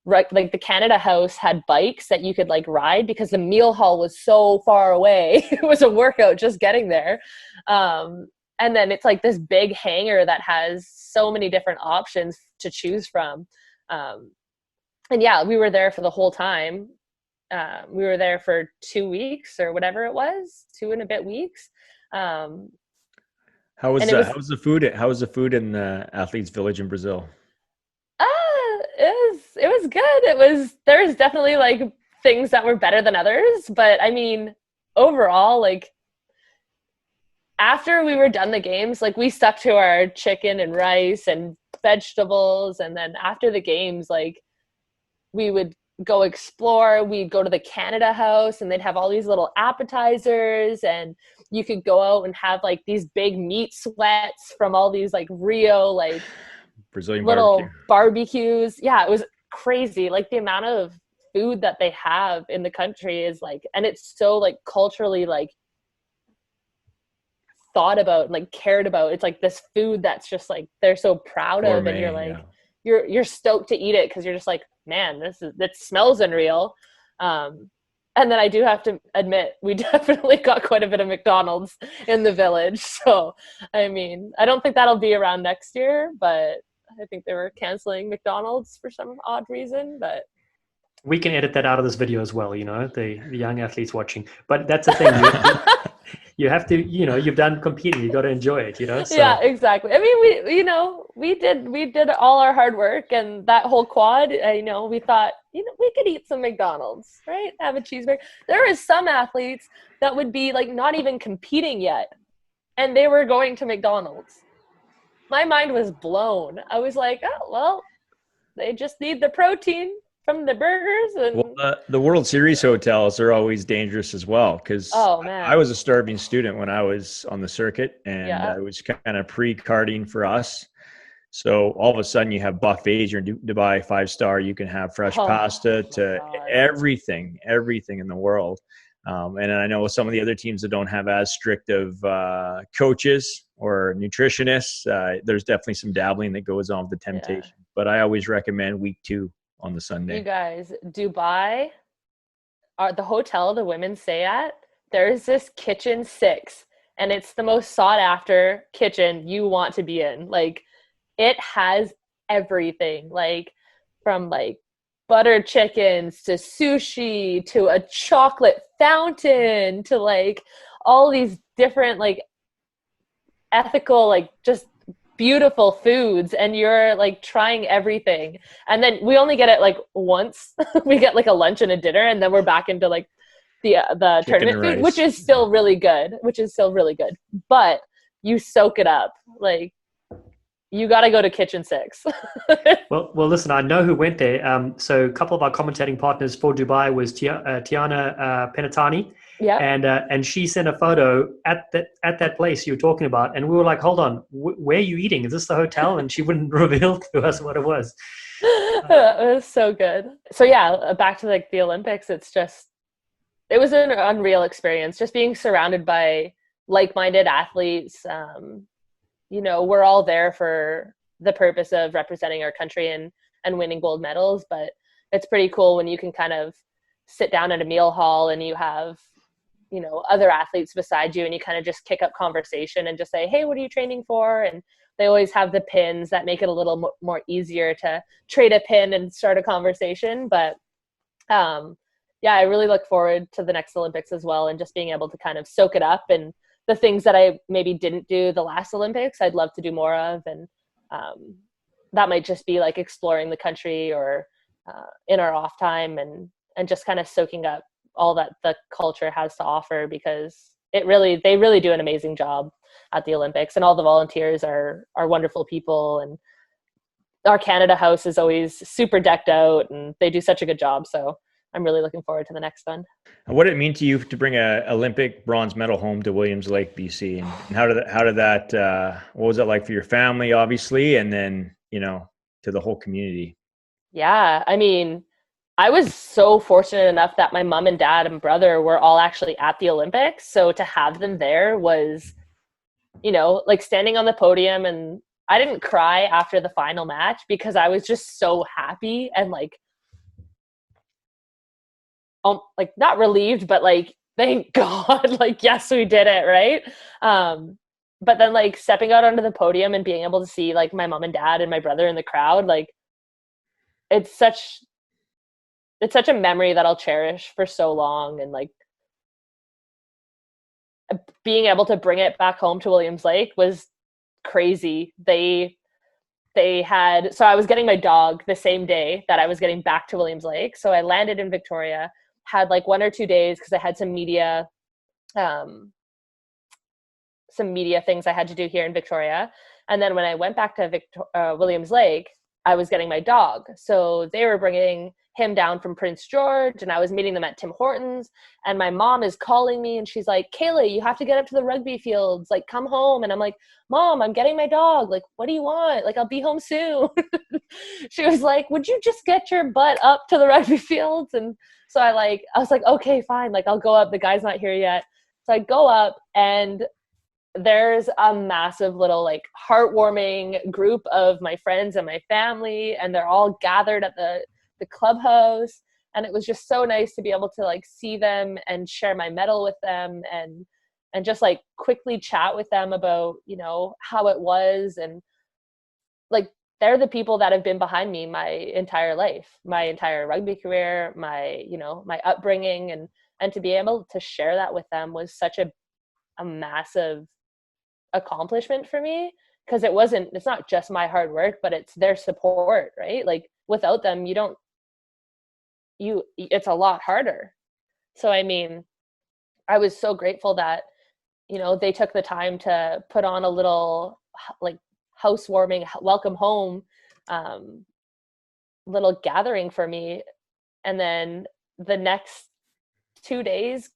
like the Canada House had bikes that you could like ride because the meal hall was so far away. It was a workout just getting there. And then it's like this big hangar that has so many different options to choose from. And yeah, we were there for the whole time. We were there for 2 weeks or whatever it was, 2 and a bit weeks. How was the food? How was the food in the athletes' village in Brazil? It was good. There was definitely like things that were better than others, but I mean, overall, like, after we were done the games, like, we stuck to our chicken and rice and vegetables, and then after the games, like, we would go explore. We'd go to the Canada House and they'd have all these little appetizers, and you could go out and have like these big meat sweats from all these like Rio, like Brazilian little barbecues. Yeah, it was crazy. Like, the amount of food that they have in the country is like, and it's so like culturally like thought about, like cared about. It's like this food that's just like they're so proud of, and you're like, you're stoked to eat it because you're just like, man, that smells unreal. And then I do have to admit, we definitely got quite a bit of McDonald's in the village. So, I mean, I don't think that'll be around next year, but I think they were canceling McDonald's for some odd reason. But we can edit that out of this video as well, you know, the young athletes watching. But that's the thing. You have to, you know, you've done competing, you got to enjoy it, you know? So. Yeah, exactly. I mean, we did all our hard work, and that whole quad, you know, we thought, you know, we could eat some McDonald's, right? Have a cheeseburger. There is some athletes that would be like not even competing yet, and they were going to McDonald's. My mind was blown. I was like, oh, well, they just need the protein from the burgers. Well, And the World Series hotels are always dangerous as well because oh I man, was a starving student when I was on the circuit, and yeah. it was kind of pre-carding for us. So all of a sudden, you have buffets. You're in Dubai, 5-star. You can have fresh Oh pasta my to god. everything in the world. And I know some of the other teams that don't have as strict of coaches or nutritionists. There's definitely some dabbling that goes on with the Yeah. temptation. But I always recommend week 2 on the You Sunday. guys, Dubai, the hotel the women stay at, there's this kitchen 6, and it's the most sought after kitchen you want to be in. Like, it has everything, like from like butter chickens to sushi to a chocolate fountain to like all these different like ethical, like just beautiful foods, and you're like trying everything. And then we only get it like once. We get like a lunch and a dinner, and then we're back into like the Chicken and tournament food, which rice. is still really good, but you soak it up. Like, you got to go to Kitchen 6. Well, listen, I know who went there. So a couple of our commentating partners for Dubai was Tiana Penatani, Yeah. and she sent a photo at that place you were talking about, and we were like, hold on, where are you eating? Is this the hotel? And she wouldn't reveal to us what it was. It was so good. So yeah, back to like the Olympics, it was an unreal experience, just being surrounded by like-minded athletes. We're all there for the purpose of representing our country and winning gold medals, but it's pretty cool when you can kind of sit down at a meal hall and you have, other athletes beside you, and you kind of just kick up conversation and just say, hey, what are you training for? And they always have the pins that make it a little more easier to trade a pin and start a conversation. But yeah, I really look forward to the next Olympics as well, and just being able to kind of soak it up, and the things that I maybe didn't do the last Olympics, I'd love to do more of. And that might just be like exploring the country or in our off time, and just kind of soaking up all that the culture has to offer, because they really do an amazing job at the Olympics, and all the volunteers are wonderful people, and our Canada House is always super decked out, and they do such a good job. So I'm really looking forward to the next one. What did it mean to you to bring a Olympic bronze medal home to Williams Lake, BC? And how did that, what was it like for your family, obviously, and then, to the whole community? Yeah. I mean, I was so fortunate enough that my mom and dad and brother were all actually at the Olympics. So to have them there was, like standing on the podium, and I didn't cry after the final match because I was just so happy and like not relieved, but like, thank God, like, yes, we did it. Right. But then like stepping out onto the podium and being able to see like my mom and dad and my brother in the crowd, like it's such a memory that I'll cherish for so long. And like being able to bring it back home to Williams Lake was crazy. So I was getting my dog the same day that I was getting back to Williams Lake. So I landed in Victoria, had like 1 or 2 days because I had some media things I had to do here in Victoria. And then when I went back to Williams Lake, I was getting my dog. So they were bringing him down from Prince George, and I was meeting them at Tim Hortons, and my mom is calling me and she's like, Kayla, you have to get up to the rugby fields, like come home. And I'm like, Mom, I'm getting my dog, like what do you want, like I'll be home soon. She was like, would you just get your butt up to the rugby fields? And so I was like, okay, fine, like I'll go up, the guy's not here yet. So I go up, and there's a massive little like heartwarming group of my friends and my family, and they're all gathered at the clubhouse. And it was just so nice to be able to like see them and share my medal with them, and just like quickly chat with them about, how it was. And like, they're the people that have been behind me my entire life, my entire rugby career, my, my upbringing, and to be able to share that with them was such a massive accomplishment for me, because it's not just my hard work, but it's their support, right? Like without them, it's a lot harder. So, I mean, I was so grateful that, they took the time to put on a little like housewarming welcome home little gathering for me And then the next 2 days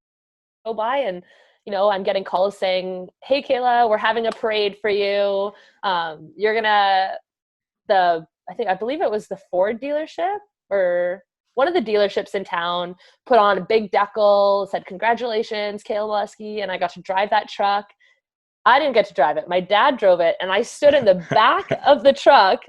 go by, and I'm getting calls saying, "Hey, Kayla, we're having a parade for you. You're gonna I believe it was the Ford dealership or one of the dealerships in town put on a big decal, said congratulations, Kayla Moleschi," and I got to drive that truck. I didn't get to drive it. My dad drove it, and I stood in the back of the truck,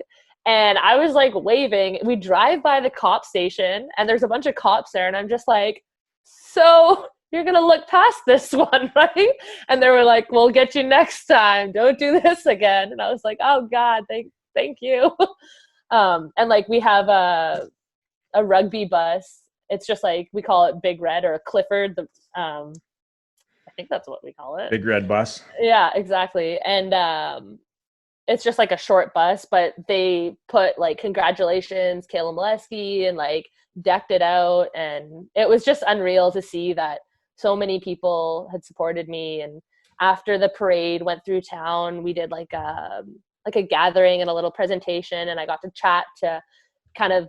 and I was like waving. We drive by the cop station, and there's a bunch of cops there, and I'm just like, "So you're gonna look past this one, right?" And they were like, "We'll get you next time. Don't do this again." And I was like, "Oh God, thank you." And like we have a rugby bus. It's just like we call it Big Red or Clifford. I think that's what we call it. Big red bus. Yeah, exactly. And it's just like a short bus, but they put like congratulations, Kayla Moleschi, and like decked it out. And it was just unreal to see that so many people had supported me. And after the parade went through town, we did like a gathering and a little presentation, and I got to chat to kind of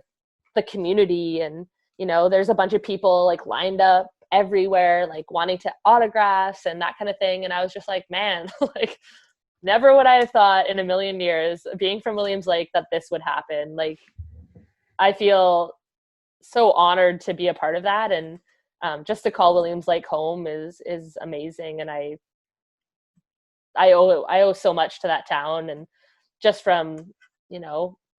the community. And there's a bunch of people like lined up everywhere, like wanting to autographs and that kind of thing. And I was just like, man, like never would I have thought in a million years, being from Williams Lake, that this would happen. Like I feel so honored to be a part of that. And just to call Williams Lake home is amazing. And I owe so much to that town, and just from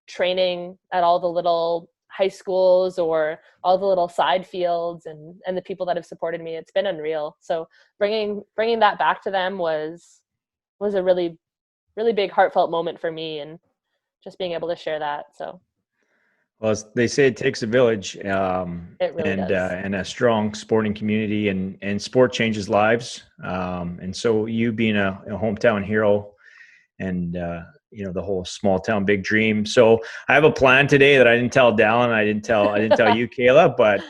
training at all the little high schools or all the little side fields, and the people that have supported me, it's been unreal. So bringing that back to them was a really, really big heartfelt moment for me, and just being able to share that. So, well, they say it takes a village, it really does. And a strong sporting community, and sport changes lives. And so you being a hometown hero, and the whole small town big dream. So I have a plan today that I didn't tell Dallen, I didn't tell you, Kayla, but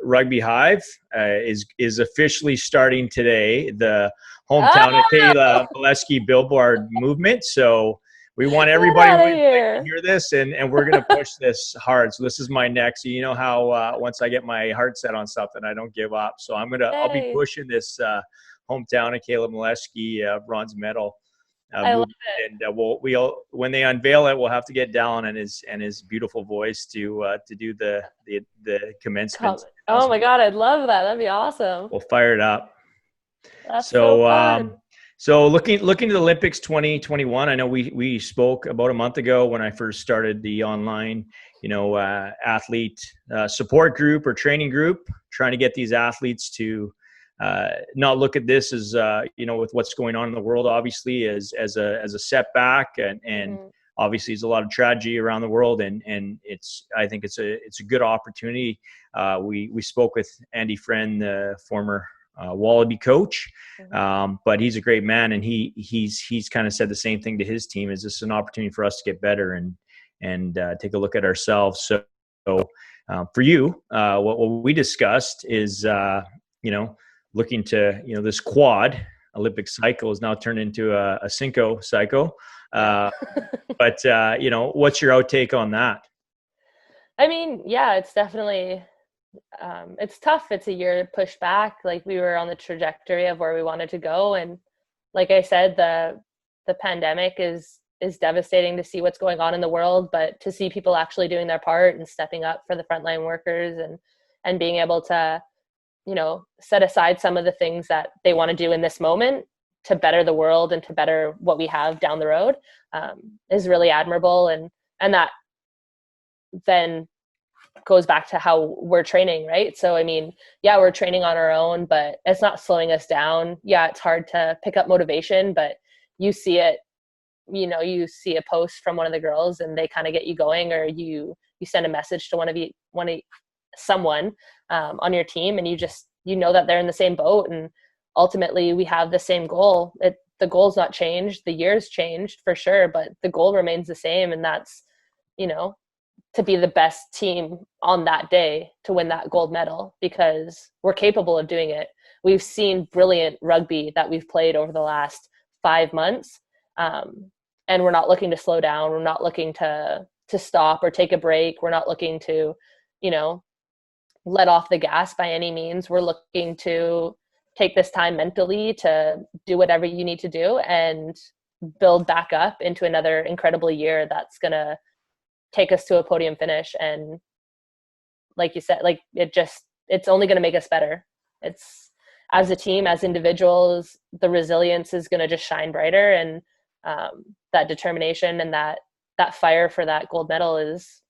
Rugby Hive is officially starting today, the hometown of Kayla Moleschi billboard movement. So we want everybody to hear this, and we're going to push this hard. So this is my next. You know how once I get my heart set on something, I don't give up. So I'll be pushing this hometown of Kayla Moleschi bronze medal. I love it. And we'll when they unveil it, we'll have to get Dallen and his beautiful voice to do the commencement. Oh my God, I'd love that. That'd be awesome. We'll fire it up. That's so fun. So looking to the Olympics 2021, I know we spoke about a month ago when I first started the online, athlete support group or training group, trying to get these athletes to not look at this as with what's going on in the world, obviously as a setback, and obviously there's a lot of tragedy around the world, and I think it's a good opportunity. We spoke with Andy Friend, the former Wallaby coach, but he's a great man, and he's kind of said the same thing to his team. Is this an opportunity for us to get better and take a look at ourselves? So for you, what we discussed is looking to, this quad Olympic cycle is now turned into a Cinco cycle. But, what's your outtake on that? I mean, yeah, it's definitely, it's tough. It's a year pushed back. Like we were on the trajectory of where we wanted to go. And like I said, the pandemic is devastating to see what's going on in the world, but to see people actually doing their part and stepping up for the frontline workers and being able to, set aside some of the things that they want to do in this moment to better the world and to better what we have down the road, is really admirable. And that then goes back to how we're training, right? So, I mean, yeah, we're training on our own, but it's not slowing us down. Yeah, it's hard to pick up motivation, but you see it, you see a post from one of the girls and they kind of get you going, or you send a message to someone on your team, and you know that they're in the same boat, and ultimately we have the same goal. The goal's not changed, the year's changed for sure, but the goal remains the same, and that's to be the best team on that day to win that gold medal, because we're capable of doing it. We've seen brilliant rugby that we've played over the last 5 months, and we're not looking to slow down. We're not looking to stop or take a break. We're not looking to let off the gas by any means. We're looking to take this time mentally to do whatever you need to do and build back up into another incredible year that's going to take us to a podium finish. And like you said, like it's only going to make us better. It's, as a team, as individuals, the resilience is going to just shine brighter, and that determination and that fire for that gold medal is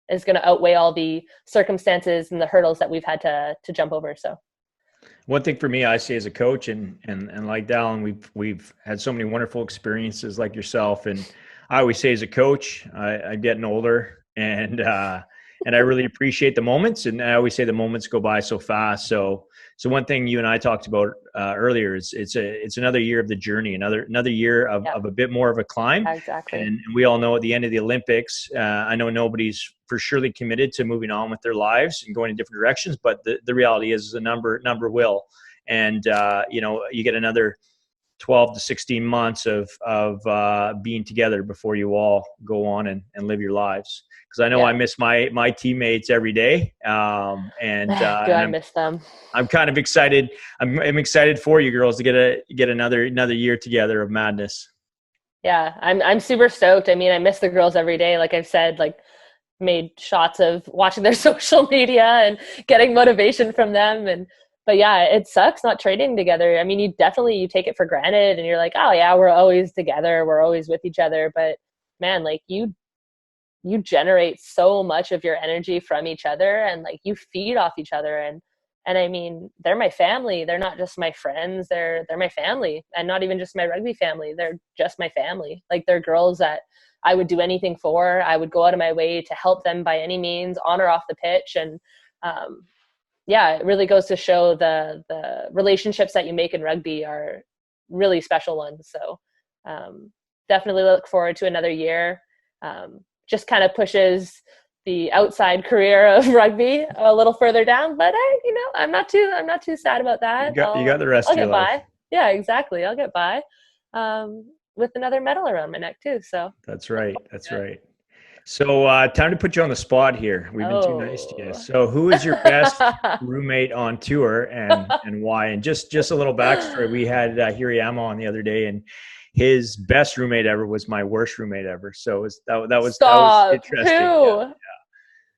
going to outweigh all the circumstances and the hurdles that we've had to jump over. So one thing for me, I say as a coach and like Dallen, we've had so many wonderful experiences like yourself. And I always say as a coach, I'm getting older, and I really appreciate the moments. And I always say the moments go by so fast. So one thing you and I talked about earlier is it's another year of the journey, another year of a bit more of a climb. Yeah, exactly. And we all know at the end of the Olympics, I know nobody's for surely committed to moving on with their lives and going in different directions, but the reality is a number will. And you get another 12 to 16 months of being together before you all go on and live your lives. Because I know I miss my teammates every day, and I miss them. I'm kind of excited. I'm excited for you girls to get another year together of madness. Yeah, I'm super stoked. I mean, I miss the girls every day. Like I've said, like made shots of watching their social media and getting motivation from them. But yeah, it sucks not training together. I mean, you take it for granted, and you're like, oh yeah, we're always together, we're always with each other. But man, like you generate so much of your energy from each other, and like you feed off each other. And I mean, they're my family. They're not just my friends. They're my family, and not even just my rugby family. They're just my family. Like they're girls that I would do anything for. I would go out of my way to help them by any means, on or off the pitch. And it really goes to show the relationships that you make in rugby are really special ones. So definitely look forward to another year. Just kind of pushes the outside career of rugby a little further down, but I'm not too sad about that. You got the rest of your life. By. Yeah, exactly. I'll get by with another medal around my neck too. So that's right. So time to put you on the spot here. We've been too nice to you. So who is your best roommate on tour, and why? And just a little backstory. We had Hirayama on the other day, and his best roommate ever was my worst roommate ever. So that was interesting. Who?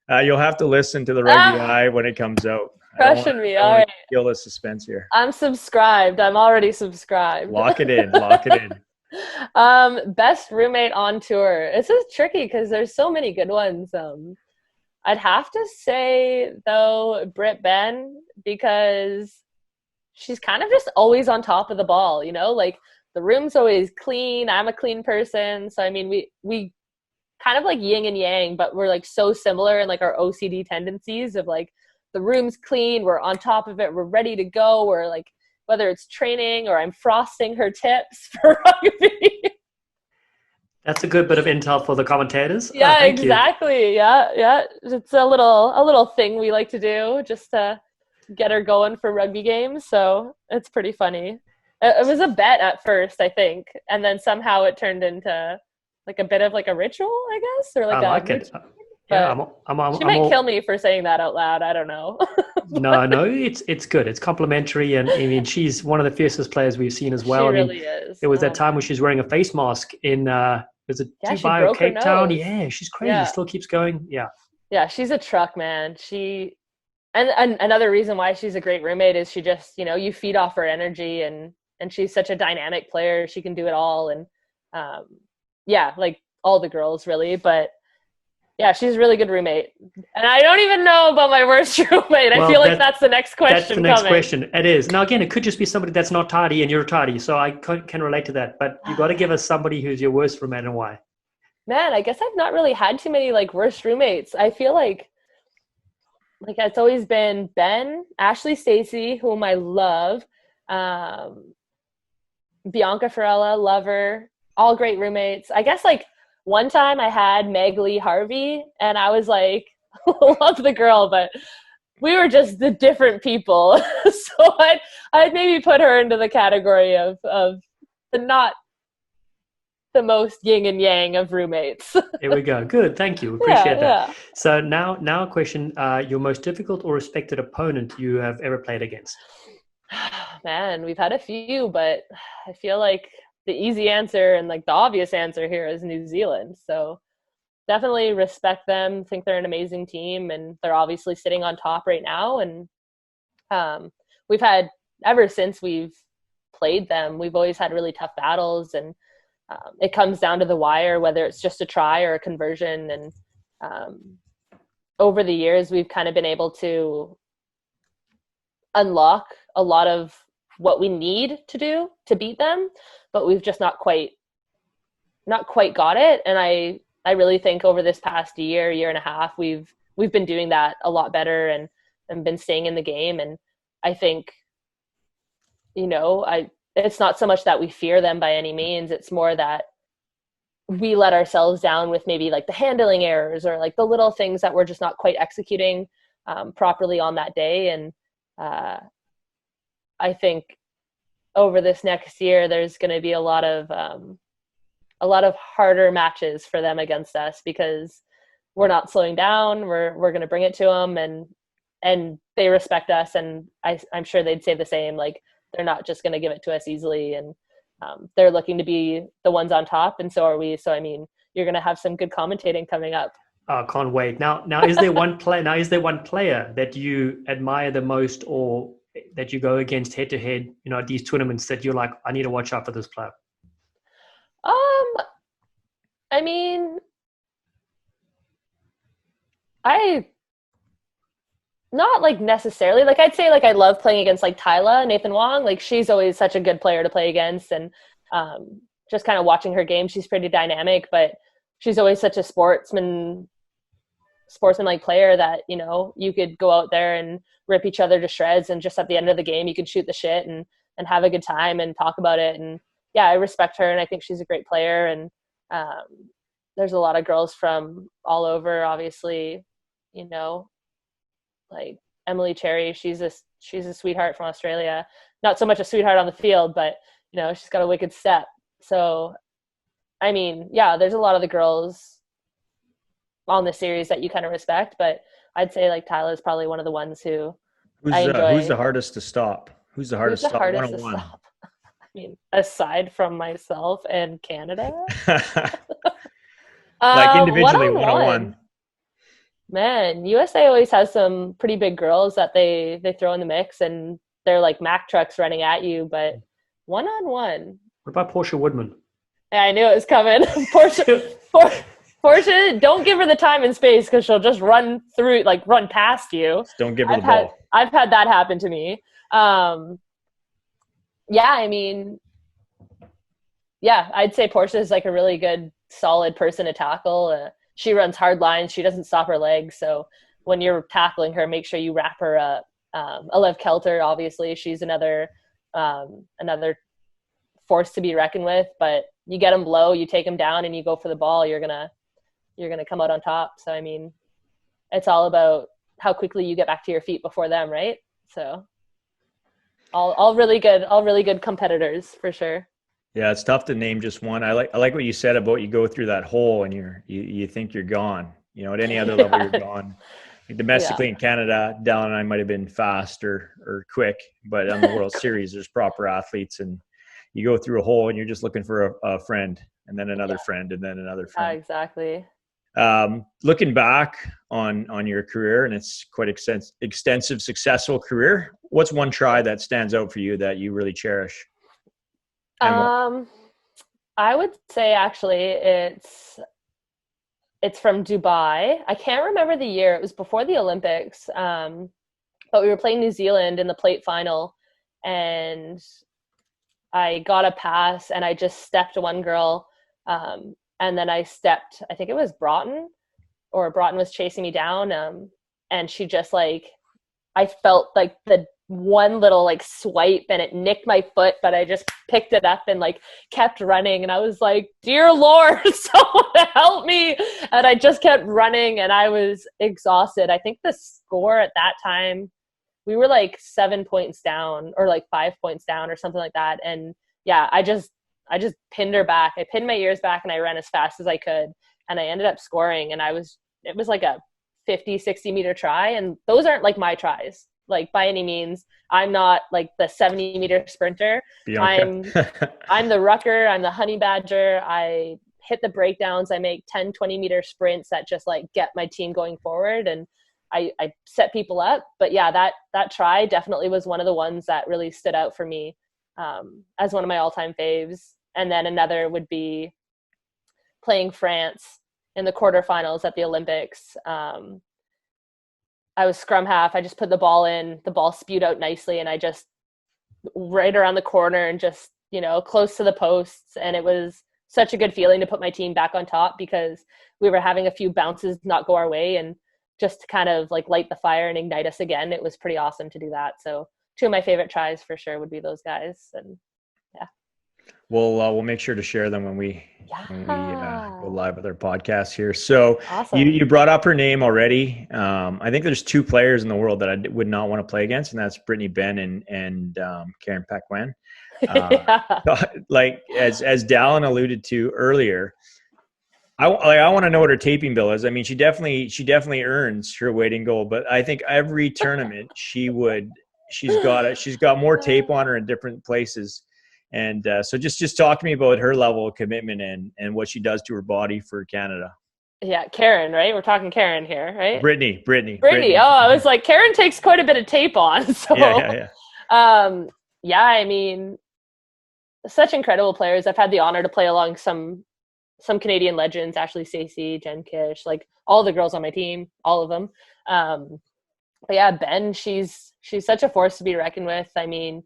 Yeah. You'll have to listen to the Rugby Eye when it comes out. Crushing me. All right. Kill the suspense here. I'm subscribed. I'm already subscribed. Lock it in. Best roommate on tour. This is tricky because there's so many good ones. I'd have to say though Britt Ben, because she's kind of just always on top of the ball, like the room's always clean. I'm a clean person. So I mean we kind of like yin and yang, but we're like so similar in like our OCD tendencies of like the room's clean, we're on top of it, we're ready to go, we're like, whether it's training or I'm frosting her tips for rugby. That's a good bit of intel for the commentators. Yeah, exactly. Yeah. It's a little thing we like to do just to get her going for rugby games. So it's pretty funny. It was a bet at first, I think, and then somehow it turned into like a bit of like a ritual, I guess, or like I like it. Yeah, she might kill me for saying that out loud. I don't know. No, it's good. It's complimentary, and I mean, she's one of the fiercest players we've seen as well. She really is. It was that time when she was wearing a face mask in was it Dubai or Cape Town? Yeah, she's crazy. Yeah. Still keeps going. Yeah, she's a truck, man. And another reason why she's a great roommate is she just you feed off her energy, and she's such a dynamic player. She can do it all, and like all the girls really, but. Yeah, she's a really good roommate. And I don't even know about my worst roommate. I feel like that's the next question. That's the next question. It is. Now, again, it could just be somebody that's not tardy and you're tardy. So I can relate to that. But you got to give us somebody who's your worst roommate and why. Man, I guess I've not really had too many like worst roommates. I feel like it's always been Ben, Ashley Stacey, whom I love, Bianca Farella, love her, all great roommates. I guess like one time I had Meg Lee Harvey, and I was like, love the girl, but we were just the different people. So I'd maybe put her into the category of the the most yin and yang of roommates. There we go. Good. Thank you. Appreciate that. Yeah. So now a question, your most difficult or respected opponent you have ever played against? Man, we've had a few, but I feel like the easy answer and like the obvious answer here is New Zealand. So definitely respect them, think they're an amazing team, and they're obviously sitting on top right now. And we've had, ever since we've played them, we've always had really tough battles, and it comes down to the wire, whether it's just a try or a conversion. And over the years, we've kind of been able to unlock a lot of what we need to do to beat them, but we've just not quite got it. And I really think over this past year and a half, we've been doing that a lot better and been staying in the game. And I think, it's not so much that we fear them by any means. It's more that we let ourselves down with maybe like the handling errors or like the little things that we're just not quite executing properly on that day. And I think over this next year, there's going to be a lot of harder matches for them against us, because we're not slowing down. We're going to bring it to them, and they respect us. And I'm sure they'd say the same. Like, they're not just going to give it to us easily, and they're looking to be the ones on top, and so are we. So I mean, you're going to have some good commentating coming up. Oh, can't wait. Now is there one player that you admire the most, or that you go against head to head, at these tournaments, that you're like, I need to watch out for this player? I mean, not like necessarily, like I'd say like I love playing against like Nathan Wong. Like, she's always such a good player to play against, and just kind of watching her game, she's pretty dynamic, but she's always such a sportsman-like player that, you could go out there and rip each other to shreds, and just at the end of the game, you could shoot the shit and have a good time and talk about it. And yeah, I respect her, and I think she's a great player. And there's a lot of girls from all over, obviously, like Emily Cherry. She's a sweetheart from Australia. Not so much a sweetheart on the field, but she's got a wicked step. So I mean, yeah, there's a lot of the girls on the series that you kind of respect, but I'd say like Tyla is probably one of the ones who I enjoy. Who's the hardest to stop? Who's the hardest to stop? One-on-one. I mean, aside from myself and Canada, like individually, one-on-one. Man, USA always has some pretty big girls that they throw in the mix, and they're like Mack trucks running at you. But one-on-one. What about Portia Woodman? Yeah, I knew it was coming. Portia, don't give her the time and space, because she'll just run past you. Just don't give her the ball. I've had that happen to me. Yeah, I mean, yeah, I'd say Portia is like a really good, solid person to tackle. She runs hard lines. She doesn't stop her legs. So when you're tackling her, make sure you wrap her up. Alev Kelter, obviously, she's another force to be reckoned with. But you get them low, you take them down, and you go for the ball. You're gonna come out on top. So I mean, it's all about how quickly you get back to your feet before them, right? So all really good competitors for sure. Yeah, it's tough to name just one. I like what you said about you go through that hole and you think you're gone. At any other level, you're gone. Like domestically in Canada, Dallen and I might have been fast or quick, but on the World Series, there's proper athletes, and you go through a hole and you're just looking for a friend, and then another friend, and then another friend. Exactly. Looking back on your career, and it's quite extensive, successful career, what's one try that stands out for you that you really cherish? I would say actually it's from Dubai. I can't remember the year. It was before the Olympics. But we were playing New Zealand in the plate final, and I got a pass and I just stepped one girl. And then I stepped, I think it was Broughton was chasing me down. And she just I felt like the one little swipe, and it nicked my foot, but I just picked it up and kept running, and I was like, dear Lord, someone help me. And I just kept running, and I was exhausted. I think the score at that time, we were 7 points down or 5 points down or something like that. And yeah, I just pinned her back. I pinned my ears back and I ran as fast as I could. And I ended up scoring. And it was like a 50, 60 meter try. And those aren't like my tries, like by any means. I'm not like the 70 meter sprinter. I'm the rucker. I'm the honey badger. I hit the breakdowns. I make 10, 20 meter sprints that just like get my team going forward. And I set people up. But yeah, that try definitely was one of the ones that really stood out for me as one of my all-time faves. And then another would be playing France in the quarterfinals at the Olympics. I was scrum half. I just put the ball in, the ball spewed out nicely, and I just right around the corner and just, close to the posts. And it was such a good feeling to put my team back on top because we were having a few bounces not go our way, and just to kind of like light the fire and ignite us again. It was pretty awesome to do that. So 2 of my favorite tries for sure would be those guys. And yeah. We'll make sure to share them when we go live with our podcast here. So awesome. You brought up her name already. I think there's 2 players in the world that I would not want to play against, and that's Brittany Ben and Karen Paquin. Like as Dallen alluded to earlier, I want to know what her taping bill is. I mean, she definitely earns her weight in gold, but I think every tournament she's got more tape on her in different places. And so just talk to me about her level of commitment and what she does to her body for Canada. Yeah, Karen, right? We're talking Karen here, right? Brittany. Oh, I was like, Karen takes quite a bit of tape on. So yeah, I mean, such incredible players. I've had the honor to play along some Canadian legends, Ashley Stacey, Jen Kish, like all the girls on my team, all of them. But yeah, Ben, she's such a force to be reckoned with. I mean,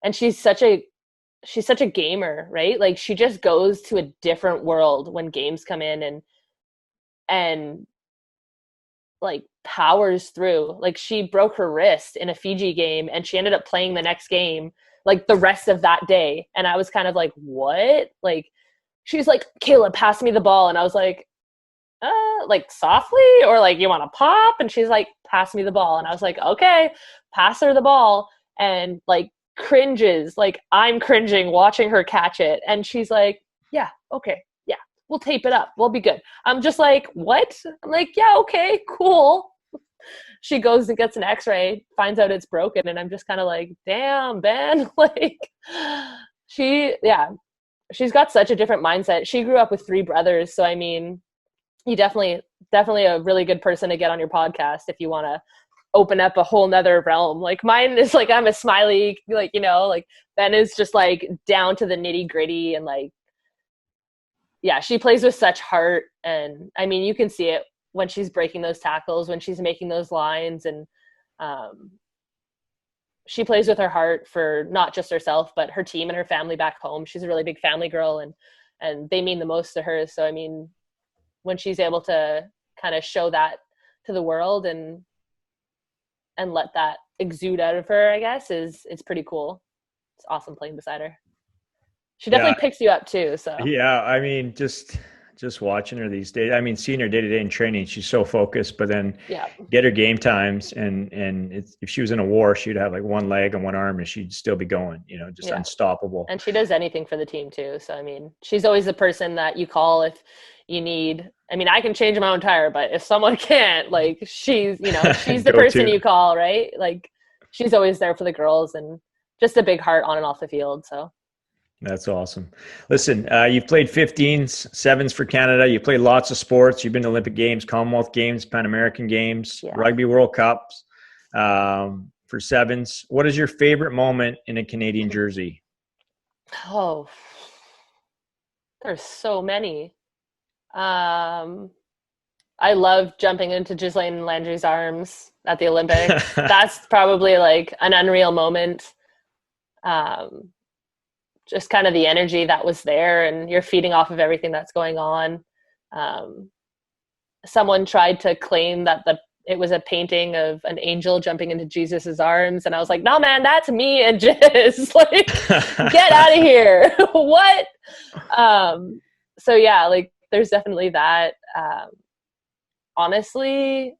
and she's such a gamer, right? Like she just goes to a different world when games come in and like powers through. Like she broke her wrist in a Fiji game and she ended up playing the next game like the rest of that day. And I was kind of like, what? Like she's like, Kayla, pass me the ball. And I was like softly, or like, you want to pop? And she's like, pass me the ball. And I was like, okay, pass her the ball. And like cringes, like I'm cringing watching her catch it. And she's like, yeah, okay, yeah, we'll tape it up. We'll be good. I'm just like, what? I'm like, yeah, okay, cool. She goes and gets an x-ray, finds out it's broken. And I'm just kind of like, damn, Ben, like she's got such a different mindset. She grew up with 3 brothers. So, I mean, you definitely a really good person to get on your podcast if you want to open up a whole nother realm. Like mine is like, I'm a smiley, like, like Ben is just like down to the nitty gritty. And like, yeah, she plays with such heart. And I mean, you can see it when she's breaking those tackles, when she's making those lines. And she plays with her heart for not just herself, but her team and her family back home. She's a really big family girl and they mean the most to her. So, I mean, when she's able to kind of show that to the world and let that exude out of her, I guess, it's pretty cool. It's awesome playing beside her. She definitely picks you up too. So yeah, I mean, just watching her these days. I mean, seeing her day to day in training, she's so focused. But then get her game times, and if she was in a war, she'd have like one leg and one arm, and she'd still be going. Just unstoppable. And she does anything for the team too. So I mean, she's always the person that you call if you need. I mean, I can change my own tire, but if someone can't, like she's the person you call, right? Like she's always there for the girls, and just a big heart on and off the field. So that's awesome. Listen, you've played 15s, 7s for Canada. You played lots of sports. You've been to Olympic Games, Commonwealth Games, Pan American Games, Rugby World Cups for 7s. What is your favorite moment in a Canadian jersey? Oh, there's so many. I love jumping into Ghislaine Landry's arms at the Olympics. That's probably like an unreal moment. Just kind of the energy that was there, and you're feeding off of everything that's going on. Someone tried to claim that it was a painting of an angel jumping into Jesus's arms. And I was like, no, man, that's me and Jiz. Like, get out of here. What? So yeah, like there's definitely that. Honestly,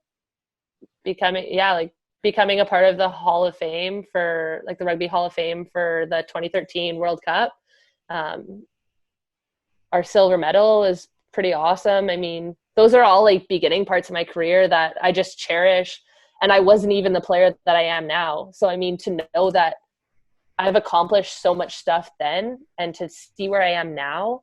becoming a part of the Hall of Fame for like the Rugby Hall of Fame for the 2013 World Cup. Our silver medal is pretty awesome. I mean, those are all like beginning parts of my career that I just cherish. And I wasn't even the player that I am now. So, I mean, to know that I've accomplished so much stuff then and to see where I am now,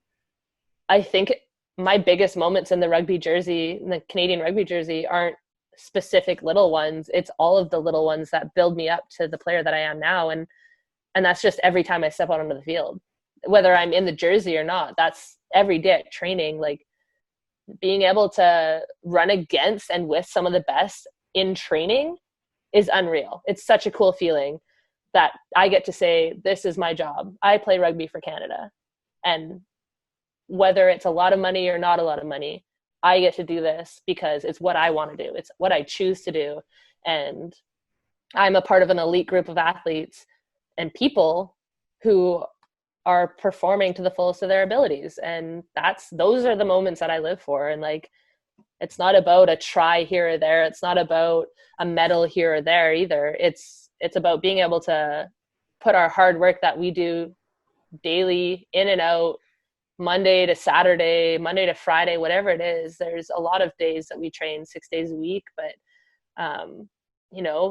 I think my biggest moments in the rugby jersey, in the Canadian rugby jersey, aren't specific little ones. It's all of the little ones that build me up to the player that I am now. And that's just every time I step out onto the field, whether I'm in the jersey or not. That's every day at training, like being able to run against and with some of the best in training is unreal. It's such a cool feeling that I get to say, this is my job. I play rugby for Canada. And whether it's a lot of money or not a lot of money, I get to do this because it's what I want to do. It's what I choose to do. And I'm a part of an elite group of athletes and people who are performing to the fullest of their abilities. And those are the moments that I live for. And like, it's not about a try here or there. It's not about a medal here or there either. It's about being able to put our hard work that we do daily in and out, Monday to Saturday, Monday to Friday, whatever it is. There's a lot of days that we train 6 days a week, but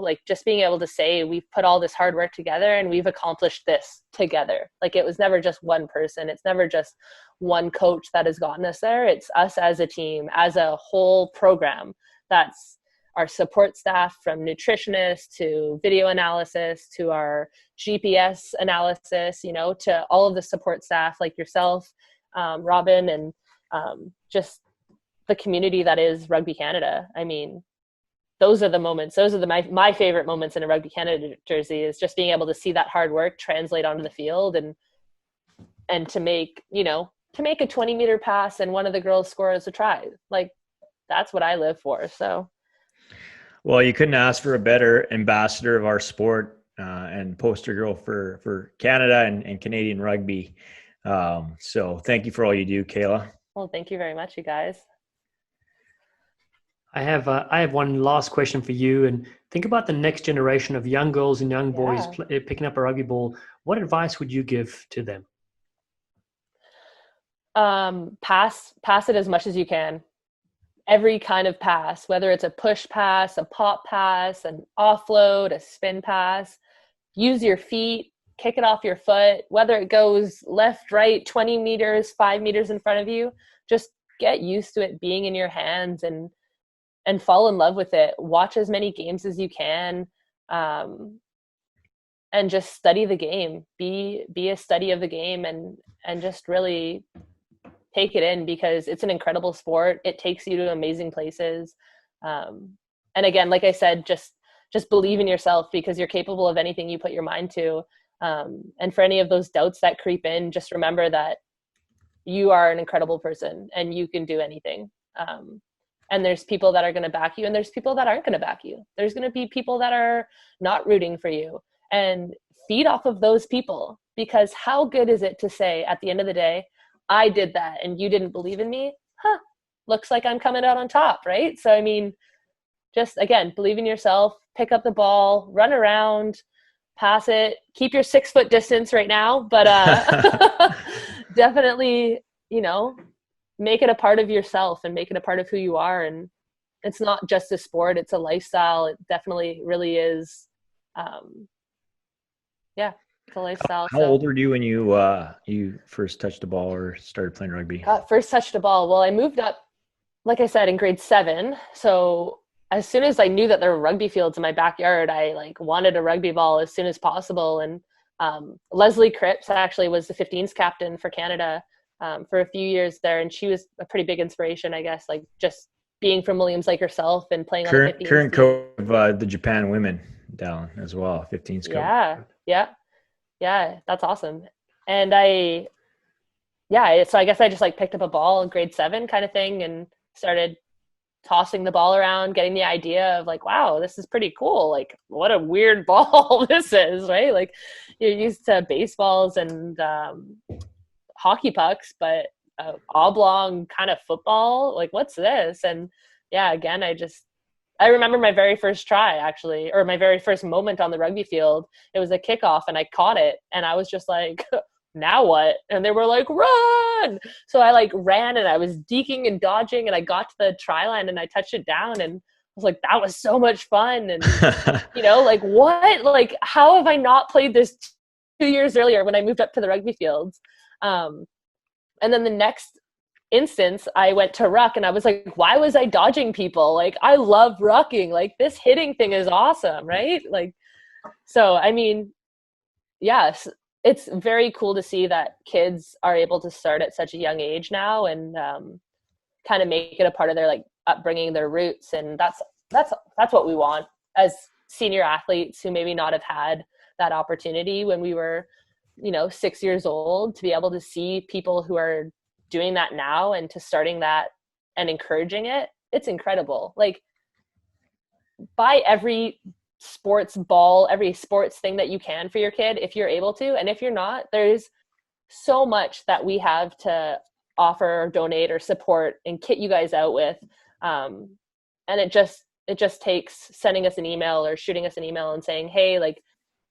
like just being able to say we've put all this hard work together and we've accomplished this together. Like it was never just one person. It's never just one coach that has gotten us there. It's us as a team, as a whole program. That's our support staff, from nutritionists to video analysis to our GPS analysis, to all of the support staff like yourself, Robin, and just the community that is Rugby Canada. I mean, those are the moments. Those are my favorite moments in a Rugby Canada jersey, is just being able to see that hard work translate onto the field and to make a 20-meter pass and one of the girls scores a try. Like, that's what I live for. So. Well, you couldn't ask for a better ambassador of our sport and poster girl for Canada and Canadian rugby. So thank you for all you do, Kayla. Well, thank you very much, you guys. I have one last question for you. And think about the next generation of young girls and young boys picking up a rugby ball. What advice would you give to them? Pass it as much as you can. Every kind of pass, whether it's a push pass, a pop pass, an offload, a spin pass. Use your feet, kick it off your foot, whether it goes left, right, 20 meters, 5 meters in front of you. Just get used to it being in your hands and fall in love with it. Watch as many games as you can, and just study the game. Be a study of the game and just really take it in, because it's an incredible sport. It takes you to amazing places. And again, like I said, just believe in yourself, because you're capable of anything you put your mind to. And for any of those doubts that creep in, just remember that you are an incredible person and you can do anything. And there's people that are going to back you and there's people that aren't going to back you. There's going to be people that are not rooting for you, and feed off of those people, because how good is it to say at the end of the day, I did that and you didn't believe in me? Looks like I'm coming out on top, right? So, I mean, just, again, believe in yourself, pick up the ball, run around, pass it, keep your 6 foot distance right now, but definitely, make it a part of yourself and make it a part of who you are. And it's not just a sport, it's a lifestyle. It definitely really is. It's a lifestyle. How old were you when you first touched the ball or started playing rugby? First touched the ball. Well, I moved up, like I said, in grade 7. So as soon as I knew that there were rugby fields in my backyard, I wanted a rugby ball as soon as possible. And Leslie Cripps actually was the 15s captain for Canada for a few years there. And she was a pretty big inspiration, I guess, just being from Williams like herself and playing on the 15s. Current coach of the Japan women, Dallen, as well, 15s coach. Yeah, that's awesome. And so I guess I just picked up a ball in grade 7 kind of thing and started tossing the ball around, getting the idea of wow, this is pretty cool. What a weird ball this is, right? You're used to baseballs and hockey pucks, but oblong kind of football, what's this? And again, I remember my very first try, actually, or my very first moment on the rugby field. It was a kickoff and I caught it and I was just now what? And they were like, run. So I like ran and I was deking and dodging and I got to the try line and I touched it down and I was like, that was so much fun. And, you know, like what, like, how have I not played this 2 years earlier when I moved up to the rugby fields? And then the next instance, I went to ruck and I was like, why was I dodging people? Like, I love rucking. Like, this hitting thing is awesome, right? Like, so, I mean, yes, it's very cool to see that kids are able to start at such a young age now and kind of make it a part of their like upbringing, their roots. And that's what we want as senior athletes who maybe not have had that opportunity when we were, you know, 6 years old, to be able to see people who are doing that now and to starting that and encouraging it. It's incredible. Like, buy every sports ball, every sports thing that you can for your kid if you're able to. And if you're not, there's so much that we have to offer or donate or support and kit you guys out with. And it just takes sending us an email or shooting us an email and saying, hey, like,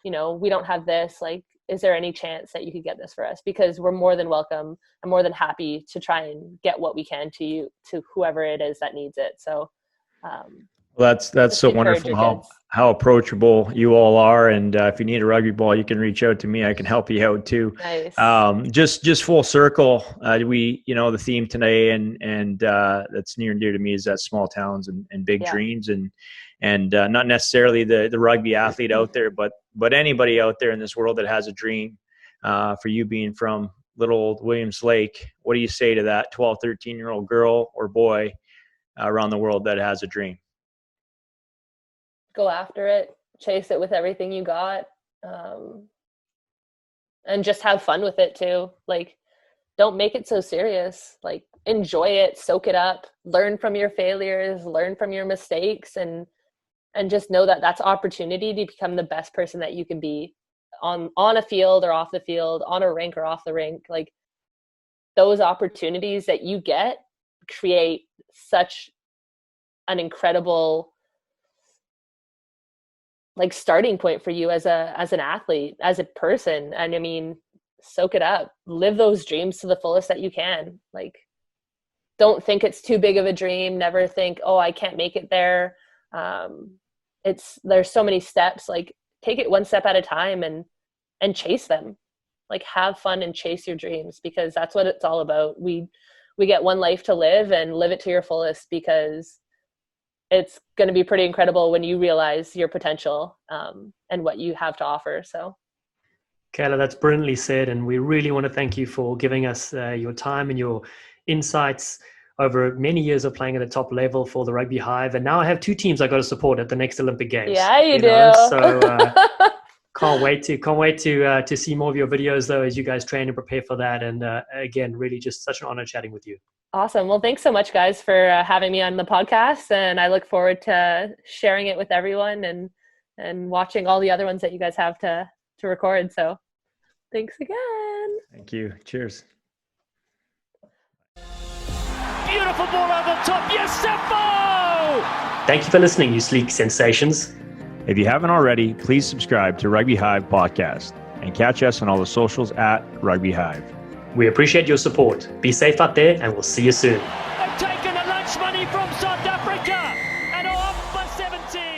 you know, we don't have this, like, is there any chance that you could get this for us? Because we're more than welcome and more than happy to try and get what we can to you, to whoever it is that needs it. So well, that's so wonderful how approachable you all are. And if you need a rugby ball, you can reach out to me. I can help you out too. Nice. Just full circle. We, you know, the theme today and that's near and dear to me is that small towns and big dreams and not necessarily the rugby athlete out there, but anybody out there in this world that has a dream. For you being from little old Williams Lake, what do you say to that 12, 13-year-old girl or boy around the world that has a dream? Go after it, chase it with everything you got, and just have fun with it too. Like, don't make it so serious. Like, enjoy it, soak it up, learn from your failures, learn from your mistakes, and just know that that's opportunity to become the best person that you can be on a field or off the field, on a rink or off the rink. Like, those opportunities that you get create such an incredible like starting point for you as an athlete, as a person. And I mean, soak it up, live those dreams to the fullest that you can. Like, don't think it's too big of a dream. Never think, oh, I can't make it there. There's so many steps. Like, take it one step at a time and chase them. Like, have fun and chase your dreams, because that's what it's all about. We get one life to live, and live it to your fullest, because it's going to be pretty incredible when you realize your potential and what you have to offer. So, Kayla, that's brilliantly said. And we really want to thank you for giving us your time and your insights over many years of playing at the top level for the Rugby Hive. And now I have two teams I got to support at the next Olympic Games. Yeah, you do. So can't wait to see more of your videos though, as you guys train and prepare for that. And again, really just such an honor chatting with you. Awesome. Well, thanks so much, guys, for having me on the podcast. And I look forward to sharing it with everyone and watching all the other ones that you guys have to record. So thanks again. Thank you. Cheers. Beautiful ball over the top. Yes, Seppo! Thank you for listening, you sleek sensations. If you haven't already, please subscribe to Rugby Hive Podcast and catch us on all the socials at Rugby Hive. We appreciate your support. Be safe out there, and we'll see you soon. They've taken the lunch money from South Africa and are off by 17.